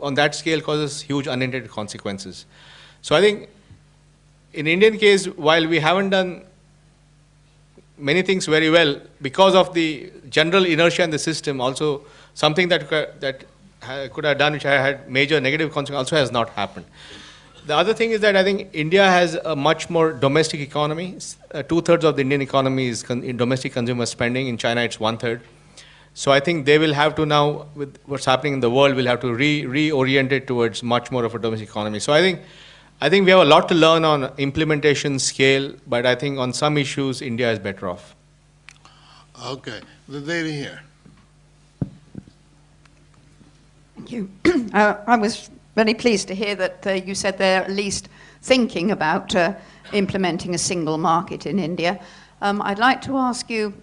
on that scale causes huge unintended consequences. So I think in Indian case, while we haven't done many things very well, because of the general inertia in the system, also something that could have done which had major negative consequences also has not happened. The other thing is that I think India has a much more domestic economy. 2/3 of the Indian economy is in domestic consumer spending. In China, it's 1/3. So I think they will have to now, with what's happening in the world, will have to reorient it towards much more of a domestic economy. So I think we have a lot to learn on implementation, scale, but I think on some issues, India is better off. Okay, the lady here. Thank you. I was very pleased to hear that you said they're at least thinking about implementing a single market in India. I'd like to ask you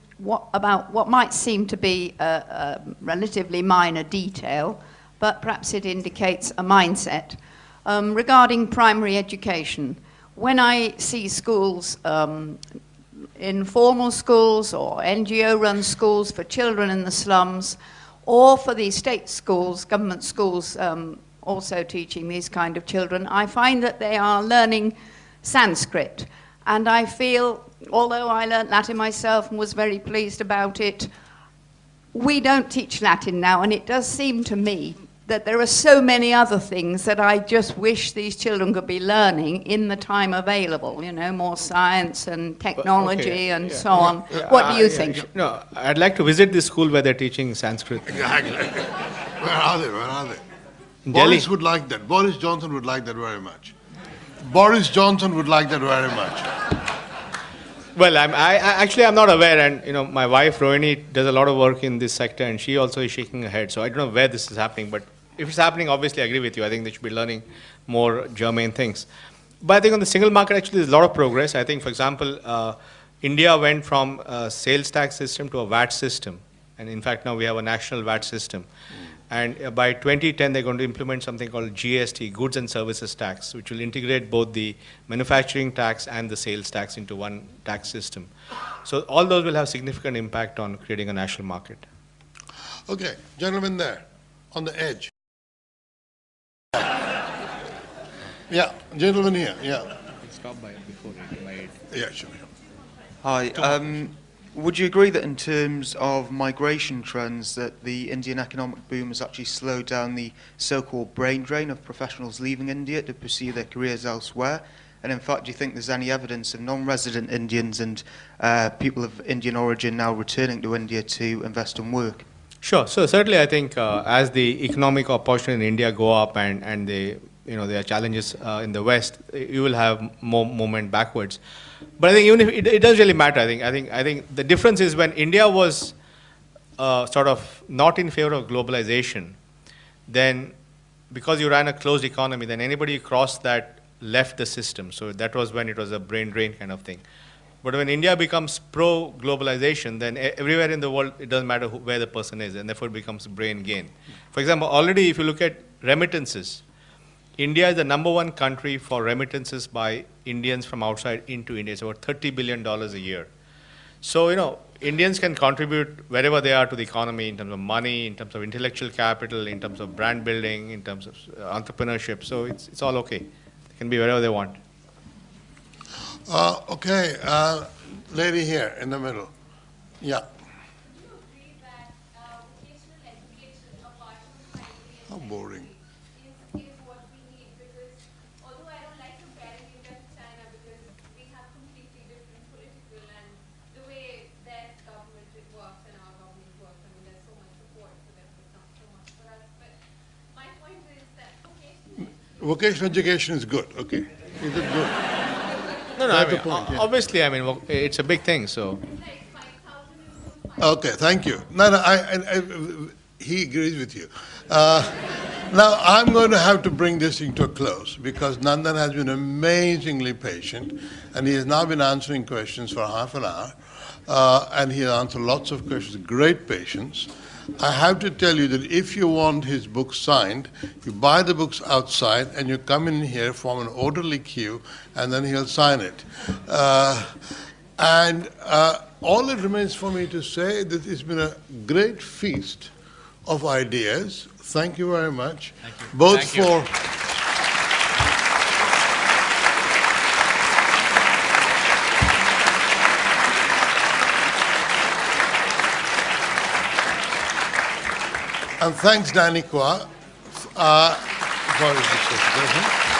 about what might seem to be a relatively minor detail, but perhaps it indicates a mindset. Regarding primary education, when I see schools, informal schools or NGO-run schools for children in the slums, or for the state schools, government schools also teaching these kind of children, I find that they are learning Sanskrit. And I feel, although I learnt Latin myself and was very pleased about it, we don't teach Latin now, and it does seem to me that there are so many other things that I just wish these children could be learning in the time available, more science and technology so on. What do you think? No, I'd like to visit the school where they're teaching Sanskrit. Exactly. Where are they? Delhi. Boris would like that. Boris Johnson would like that very much. Boris Johnson would like that very much. Well, actually I'm not aware, and you know, my wife Rohini does a lot of work in this sector, and she also is shaking her head. So I don't know where this is happening, but if it's happening, obviously I agree with you. I think they should be learning more germane things. But I think on the single market, actually, there's a lot of progress. I think, for example, India went from a sales tax system to a VAT system, and in fact now we have a national VAT system. And by 2010, they're going to implement something called GST, Goods and Services Tax, which will integrate both the manufacturing tax and the sales tax into one tax system. So all those will have significant impact on creating a national market. Okay, gentlemen there, on the edge. Yeah, gentleman here, yeah. Stop by before it. Yeah, sure. Hi. Would you agree that in terms of migration trends that the Indian economic boom has actually slowed down the so-called brain drain of professionals leaving India to pursue their careers elsewhere? And in fact, do you think there's any evidence of non-resident Indians and people of Indian origin now returning to India to invest and work? Sure. So certainly I think as the economic opportunity in India go up and there are challenges in the West, you will have more movement backwards. But I think even if it doesn't really matter. I think the difference is when India was sort of not in favor of globalization, then because you ran a closed economy, then anybody who crossed that left the system. So that was when it was a brain drain kind of thing. But when India becomes pro-globalization, then everywhere in the world, it doesn't matter where the person is, and therefore it becomes brain gain. For example, already if you look at remittances, India is the #1 country for remittances by Indians from outside into India. It's about $30 billion a year. So, you know, Indians can contribute wherever they are to the economy in terms of money, in terms of intellectual capital, in terms of brand building, in terms of entrepreneurship. So it's all okay. They can be wherever they want. Okay, lady here in the middle. Yeah. How boring. Vocational education is good, okay. Is it good? No, I mean, obviously, I mean, it's a big thing, so. Okay, thank you. No, he agrees with you. Now, I'm going to have to bring this thing to a close because Nandan has been amazingly patient and he has now been answering questions for half an hour and he has answered lots of questions, great patience. I have to tell you that if you want his book signed, you buy the books outside and you come in here, form an orderly queue, and then he'll sign it. All that remains for me to say that it's been a great feast of ideas. Thank you very much. Thank you. Both Thank you. for and thanks, Danikwa, for his discussion.